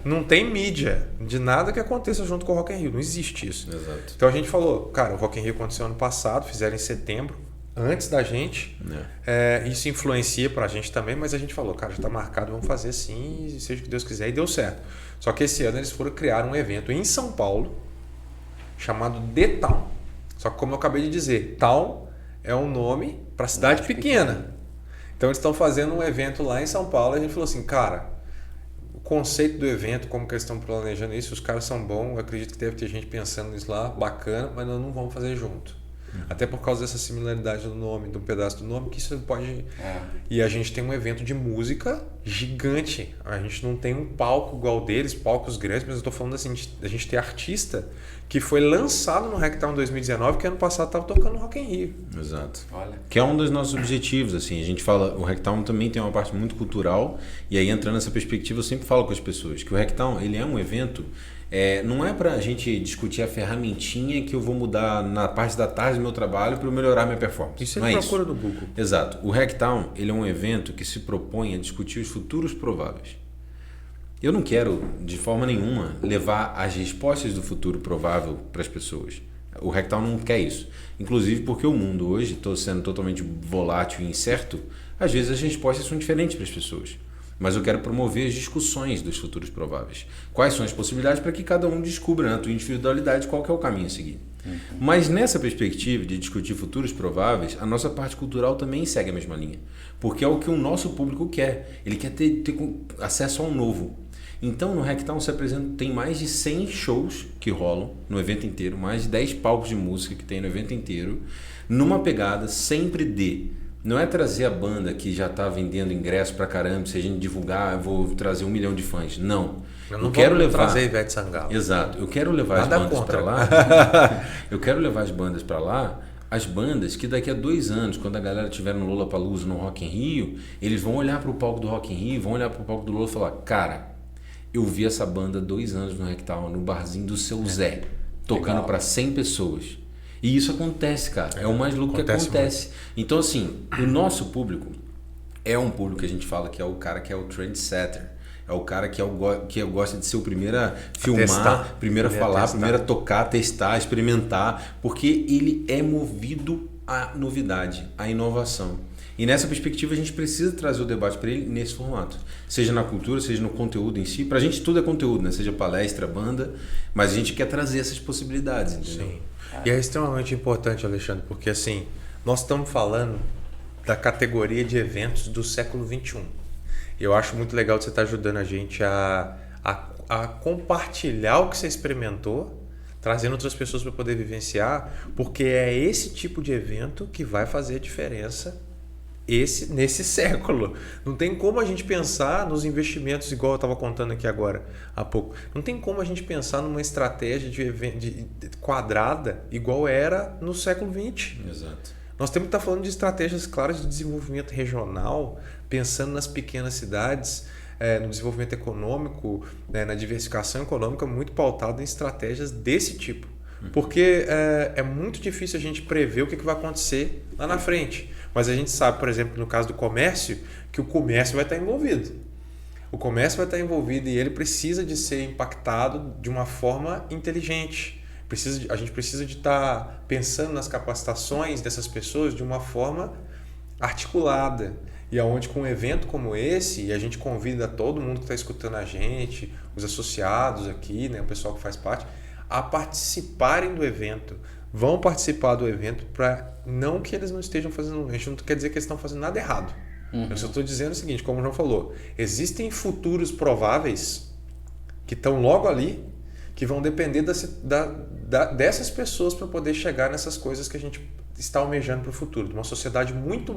Não tem mídia de nada que aconteça junto com o Rock in Rio. Não existe isso. Exato. Então a gente falou, cara, o Rock in Rio aconteceu ano passado, fizeram em setembro, antes da gente. Isso influencia pra gente também, mas a gente falou, cara, já está marcado, vamos fazer assim, seja o que Deus quiser, e deu certo. Só que esse ano eles foram criar um evento em São Paulo, chamado The Town. Só que como eu acabei de dizer, Town é um nome para cidade pequena. Então eles estão fazendo um evento lá em São Paulo e a gente falou assim, cara, o conceito do evento, como que eles estão planejando isso, os caras são bons, eu acredito que deve ter gente pensando nisso lá, bacana, mas nós não vamos fazer junto. Até por causa dessa similaridade do nome, de um pedaço do nome, que isso pode... E a gente tem um evento de música gigante. A gente não tem um palco igual deles, palcos grandes, mas eu estou falando assim, a gente tem artista que foi lançado no Hacktown 2019, que ano passado estava tocando no Rock in Rio. Exato. Olha. Que é um dos nossos objetivos, assim, a gente fala, o Hacktown também tem uma parte muito cultural, e aí entrando nessa perspectiva eu sempre falo com as pessoas que o Hacktown, ele é um evento, não é pra gente discutir a ferramentinha que eu vou mudar na parte da tarde do meu trabalho para eu melhorar minha performance. Isso não é é procura isso. do Google. Exato. O Hacktown, ele é um evento que se propõe a discutir os futuros prováveis. Eu não quero, de forma nenhuma, levar as respostas do futuro provável para as pessoas. O Hacktown não quer isso. Inclusive porque o mundo hoje, sendo totalmente volátil e incerto, às vezes as respostas são diferentes para as pessoas. Mas eu quero promover as discussões dos futuros prováveis. Quais são as possibilidades para que cada um descubra na sua individualidade qual que é o caminho a seguir. Mas nessa perspectiva de discutir futuros prováveis, a nossa parte cultural também segue a mesma linha. Porque é o que o nosso público quer. Ele quer ter acesso ao novo. Então, no Hacktown tem mais de 100 shows que rolam no evento inteiro, mais de 10 palcos de música que tem no evento inteiro, numa pegada sempre não é trazer a banda que já está vendendo ingresso pra caramba, se a gente divulgar, eu vou trazer 1 milhão de fãs. Não. Eu quero trazer Ivete Sangalo. Exato. Eu quero levar Nada as bandas contra. para lá. Eu quero levar as bandas para lá. As bandas que daqui a 2 anos, quando a galera estiver no Lollapalooza, no Rock in Rio, eles vão olhar para o palco do Rock in Rio, vão olhar para o palco do Lola e falar, cara, eu vi essa banda 2 anos no Hacktown, no barzinho do seu Zé, tocando para 100 pessoas. E isso acontece, cara. É o mais louco que acontece. Então, assim, o nosso público é um público que a gente fala que é o cara que é o trendsetter. É o cara que gosta de ser o primeiro a filmar, primeiro a falar, primeiro a tocar, testar, experimentar, porque ele é movido à novidade, à inovação. E nessa perspectiva a gente precisa trazer o debate para ele nesse formato. Seja na cultura, seja no conteúdo em si. Para a gente tudo é conteúdo, né? Seja palestra, banda, mas a gente quer trazer essas possibilidades, entendeu? Sim. E é extremamente importante, Alexandre, porque assim, nós estamos falando da categoria de eventos do século XXI. Eu acho muito legal que você está ajudando a gente a compartilhar o que você experimentou, trazendo outras pessoas para poder vivenciar, porque é esse tipo de evento que vai fazer a diferença nesse século. Não tem como a gente pensar nos investimentos, igual eu estava contando aqui agora há pouco. Não tem como a gente pensar numa estratégia de quadrada igual era no século XX. Exato. Nós temos que estar falando de estratégias claras de desenvolvimento regional, pensando nas pequenas cidades, no desenvolvimento econômico, na diversificação econômica, muito pautado em estratégias desse tipo. Porque é muito difícil a gente prever o que vai acontecer lá na frente. Mas a gente sabe, por exemplo, no caso do comércio, que o comércio vai estar envolvido. O comércio vai estar envolvido e ele precisa de ser impactado de uma forma inteligente. A gente precisa de estar pensando nas capacitações dessas pessoas de uma forma articulada. E aonde com um evento como esse, e a gente convida todo mundo que está escutando a gente, os associados aqui, né, o pessoal que faz parte, a participarem do evento. Vão participar do evento para não que eles não estejam fazendo... A gente não quer dizer que eles estão fazendo nada errado. Eu só estou dizendo o seguinte, como o João falou, existem futuros prováveis que estão logo ali, que vão depender dessas pessoas para poder chegar nessas coisas que a gente está almejando para o futuro. De uma sociedade muito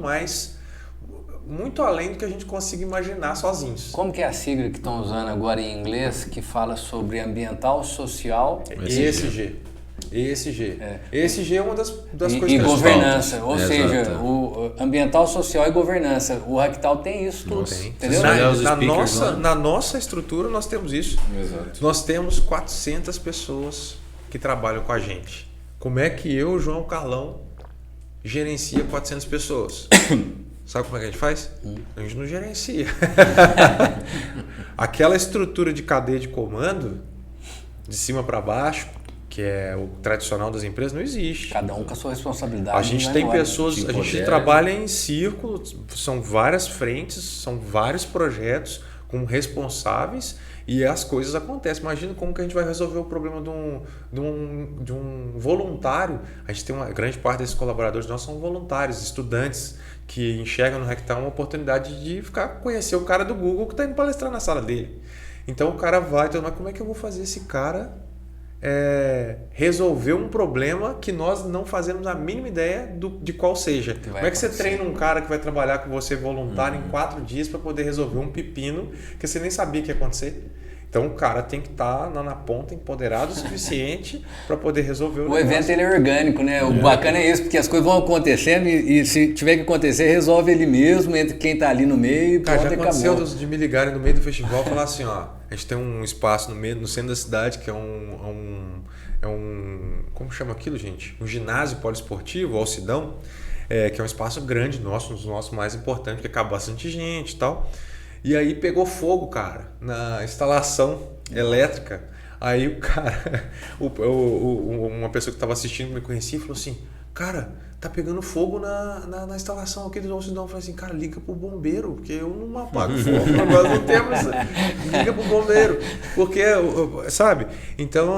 além do que a gente consiga imaginar sozinhos. Como que é a sigla que estão usando agora em inglês que fala sobre ambiental, social... ESG. ESG é uma das coisas que e governança, faltam. ou seja, o ambiental, social e governança. O Hacktown tem isso tudo, entendeu? Na nossa estrutura nós temos isso. Exato. Nós temos 400 pessoas que trabalham com a gente. Como é que eu, João Carlão, gerencia 400 pessoas? Sabe como é que a gente faz? A gente não gerencia. Aquela estrutura de cadeia de comando, de cima para baixo, que é o tradicional das empresas, não existe. Cada um com a sua responsabilidade. A gente tem pessoas, a gente trabalha em círculo, são várias frentes, são vários projetos com responsáveis e as coisas acontecem. Imagina como que a gente vai resolver o problema de um voluntário. A gente tem uma grande parte desses colaboradores nossos são voluntários, estudantes que enxergam no Hacktown uma oportunidade de conhecer o cara do Google que está indo palestrar na sala dele. Então o cara vai, mas como é que eu vou fazer esse cara resolver um problema que nós não fazemos a mínima ideia de qual seja. Como é que você treina um cara que vai trabalhar com você voluntário em 4 dias para poder resolver um pepino que você nem sabia que ia acontecer? Então o cara tem que estar na ponta, empoderado o suficiente para poder resolver o negócio. O evento ele é orgânico, né? O bacana é isso, porque as coisas vão acontecendo e se tiver que acontecer, resolve ele mesmo, entre quem está ali no meio. Cara, já aconteceu de me ligarem no meio do festival e falar assim, ó, a gente tem um espaço no centro da cidade que é um como chama aquilo, gente? Um ginásio poliesportivo, o Alcidão, que é um espaço grande nosso, um dos nossos mais importantes, que acaba bastante gente e tal. E aí pegou fogo, cara, na instalação elétrica. Aí o cara, uma pessoa que estava assistindo me conhecia e falou assim, cara, tá pegando fogo na instalação aqui do Alcidão. Eu falei assim, cara, liga pro bombeiro, porque eu não apago fogo, nós não temos, liga pro bombeiro, porque, sabe? Então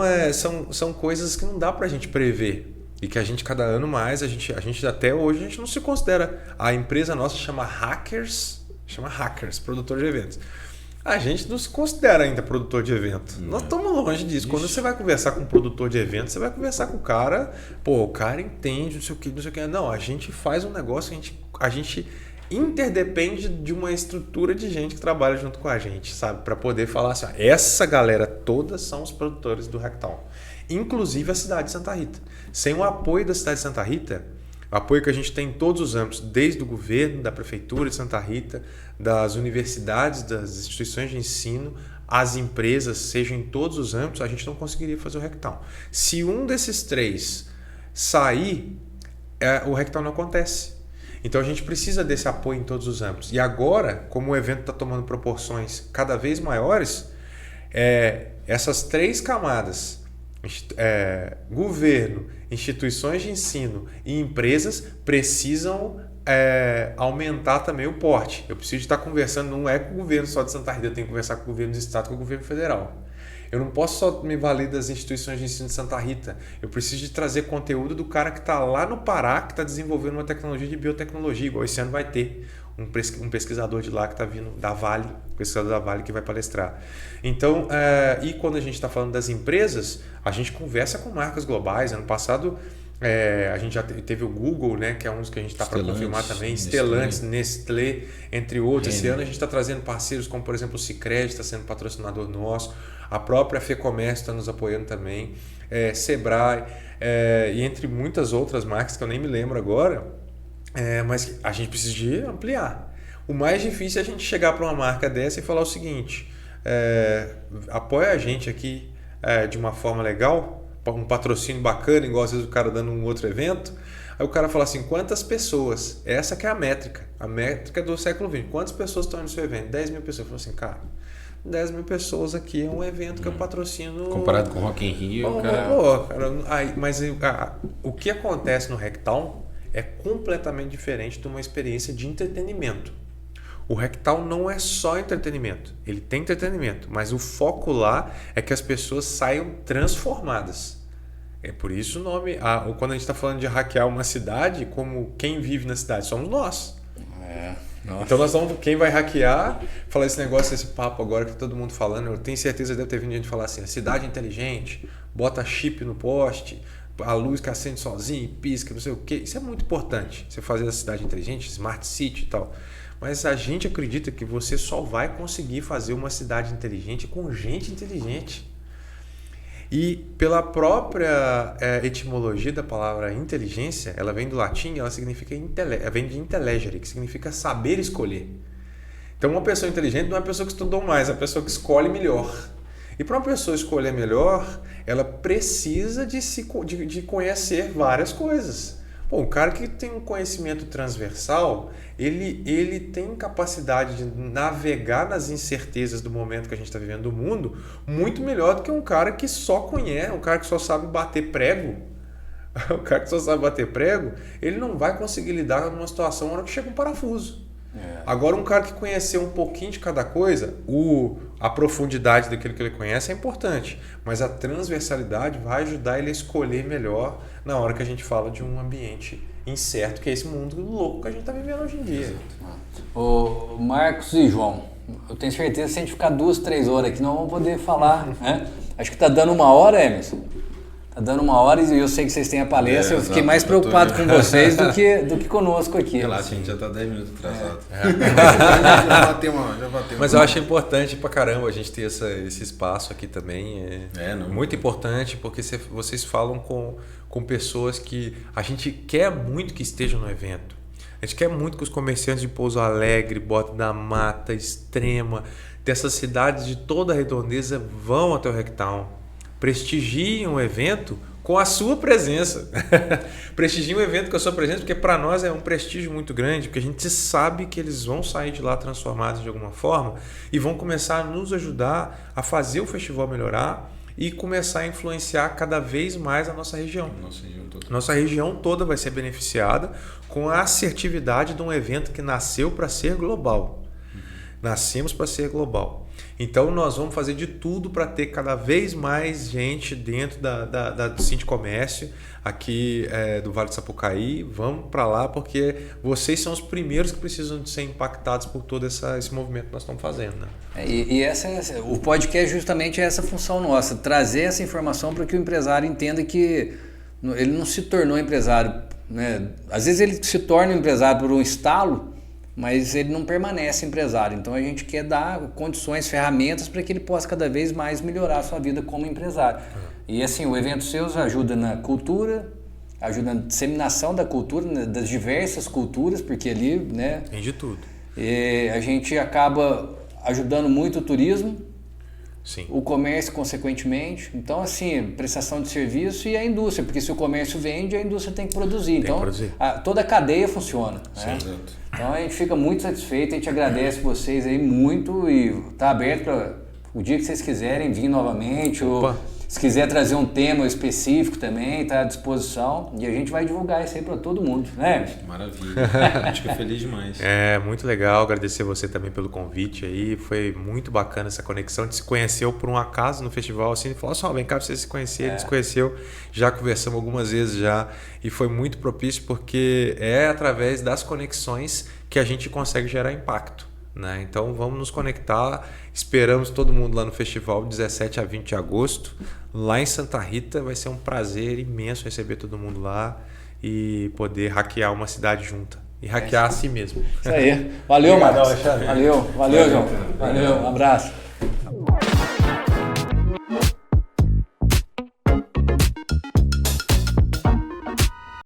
são coisas que não dá pra gente prever. E que a gente, cada ano mais, a gente até hoje, a gente não se considera, a empresa nossa chama Hackers, produtor de eventos. A gente não se considera ainda produtor de evento. Nós estamos longe disso. Quando você vai conversar com um produtor de evento, você vai conversar com o cara, o cara entende, não sei o que. Não, a gente faz um negócio, a gente interdepende de uma estrutura de gente que trabalha junto com a gente, sabe? Para poder falar assim, ó, essa galera toda são os produtores do Hacktown. Inclusive a cidade de Santa Rita. Sem o apoio da cidade de Santa Rita, apoio que a gente tem em todos os âmbitos, desde o governo, da prefeitura de Santa Rita, das universidades, das instituições de ensino, as empresas, seja em todos os âmbitos, a gente não conseguiria fazer o Hacktown. Se um desses 3 sair, o Hacktown não acontece. Então a gente precisa desse apoio em todos os âmbitos. E agora, como o evento está tomando proporções cada vez maiores, essas 3 camadas, governo, instituições de ensino e empresas precisam aumentar também o porte. Eu preciso estar conversando, não é com o governo só de Santa Rita, eu tenho que conversar com o governo do estado, com o governo federal. Eu não posso só me valer das instituições de ensino de Santa Rita. Eu preciso de trazer conteúdo do cara que está lá no Pará, que está desenvolvendo uma tecnologia de biotecnologia, igual esse ano vai ter um pesquisador de lá que está vindo da Vale, pesquisador da Vale que vai palestrar. Então, e quando a gente está falando das empresas, a gente conversa com marcas globais. Ano passado, a gente já teve o Google, né, que é um dos que a gente está para confirmar também, Stellantis, Nestlé, entre outros. Esse ano a gente está trazendo parceiros como, por exemplo, o Sicredi está sendo patrocinador nosso, a própria FEComércio está nos apoiando também, Sebrae, e entre muitas outras marcas que eu nem me lembro agora. Mas a gente precisa de ampliar. O mais difícil é a gente chegar para uma marca dessa e falar o seguinte, apoia a gente aqui de uma forma legal, um patrocínio bacana, igual às vezes o cara dando um outro evento. Aí o cara fala assim, quantas pessoas? Essa que é a métrica do século XX. Quantas pessoas estão no seu evento? 10 mil pessoas. Eu falo assim, cara, 10 mil pessoas aqui é um evento que eu patrocino. Comparado com o Rock in Rio, mas o que acontece no Hacktown é completamente diferente de uma experiência de entretenimento. O Hacktown não é só entretenimento. Ele tem entretenimento, mas o foco lá é que as pessoas saiam transformadas. É por isso o nome. Quando a gente está falando de hackear uma cidade, como quem vive na cidade, somos nós. Então quem vai hackear, falar esse negócio, esse papo agora que todo mundo falando, eu tenho certeza que deve ter vindo gente falar assim, a cidade inteligente, bota chip no poste, a luz que acende sozinha e pisca, não sei o que. Isso é muito importante, você fazer a cidade inteligente, smart city e tal. Mas a gente acredita que você só vai conseguir fazer uma cidade inteligente com gente inteligente. E pela própria etimologia da palavra inteligência, ela vem do latim, ela significa vem de intellegere, que significa saber escolher. Então uma pessoa inteligente não é uma pessoa que estudou mais, é uma pessoa que escolhe melhor. E para uma pessoa escolher melhor, ela precisa de conhecer várias coisas. Um cara que tem um conhecimento transversal, ele tem capacidade de navegar nas incertezas do momento que a gente está vivendo do mundo muito melhor do que um cara que só conhece, um cara que só sabe bater prego. O cara que só sabe bater prego, ele não vai conseguir lidar com uma situação na hora que chega um parafuso. Agora, um cara que conheceu um pouquinho de cada coisa, a profundidade daquilo que ele conhece é importante, mas a transversalidade vai ajudar ele a escolher melhor na hora que a gente fala de um ambiente incerto, que é esse mundo louco que a gente está vivendo hoje em dia. Ô, Marcos e João, Eu tenho certeza que se a gente ficar 2, 3 horas aqui, não vamos poder falar, né? Acho que tá dando 1 hora, Emerson. Tá dando 1 hora e eu sei que vocês têm a palestra. Eu fiquei mais preocupado com vocês do que conosco aqui. Relaxa, a gente já tá 10 minutos atrasado. Já bateu. Mas eu acho importante pra caramba a gente ter esse espaço aqui também. Muito importante, porque vocês falam com pessoas que a gente quer muito que estejam no evento. A gente quer muito que os comerciantes de Pouso Alegre, Bota da Mata, Extrema, dessas cidades de toda a redondeza vão até o Rectown. Prestigiem o evento com a sua presença. Prestigiem o evento com a sua presença, porque para nós é um prestígio muito grande, porque a gente sabe que eles vão sair de lá transformados de alguma forma e vão começar a nos ajudar a fazer o festival melhorar e começar a influenciar cada vez mais a nossa região. Nossa região toda vai ser beneficiada com a assertividade de um evento que nasceu para ser global. Nascemos para ser global. Então nós vamos fazer de tudo para ter cada vez mais gente dentro do Cinti Comércio aqui do Vale do Sapucaí. Vamos para lá porque vocês são os primeiros que precisam de ser impactados por todo esse movimento que nós estamos fazendo. Né? O podcast justamente é essa função nossa, trazer essa informação para que o empresário entenda que ele não se tornou empresário. Né? Às vezes ele se torna empresário por um estalo, mas ele não permanece empresário. Então a gente quer dar condições, ferramentas para que ele possa cada vez mais melhorar a sua vida como empresário. E assim, o Evento Seus ajuda na cultura, ajuda na disseminação da cultura, né, das diversas culturas, porque ali, né, tem de tudo. A gente acaba ajudando muito o turismo, sim, o comércio consequentemente. Então assim, prestação de serviço e a indústria, porque se o comércio vende, a indústria tem que produzir. Então toda a cadeia funciona. Sim, né? exato. Então a gente fica muito satisfeito, a gente agradece vocês aí muito e está aberto para o dia que vocês quiserem vir novamente. Ou se quiser trazer um tema específico também, está à disposição e a gente vai divulgar isso aí para todo mundo, né? Maravilha, a gente fica feliz demais. Muito legal, agradecer você também pelo convite aí, foi muito bacana essa conexão, a gente se conheceu por um acaso no festival, assim, falou assim, vem cá pra você se conhecer, a gente se conheceu, já conversamos algumas vezes já e foi muito propício porque é através das conexões que a gente consegue gerar impacto. Né? Então vamos nos conectar, esperamos todo mundo lá no festival 17 a 20 de agosto lá em Santa Rita, vai ser um prazer imenso receber todo mundo lá e poder hackear uma cidade junta e hackear a si mesmo. Isso aí, valeu, Marcos. Valeu, João, valeu, um abraço.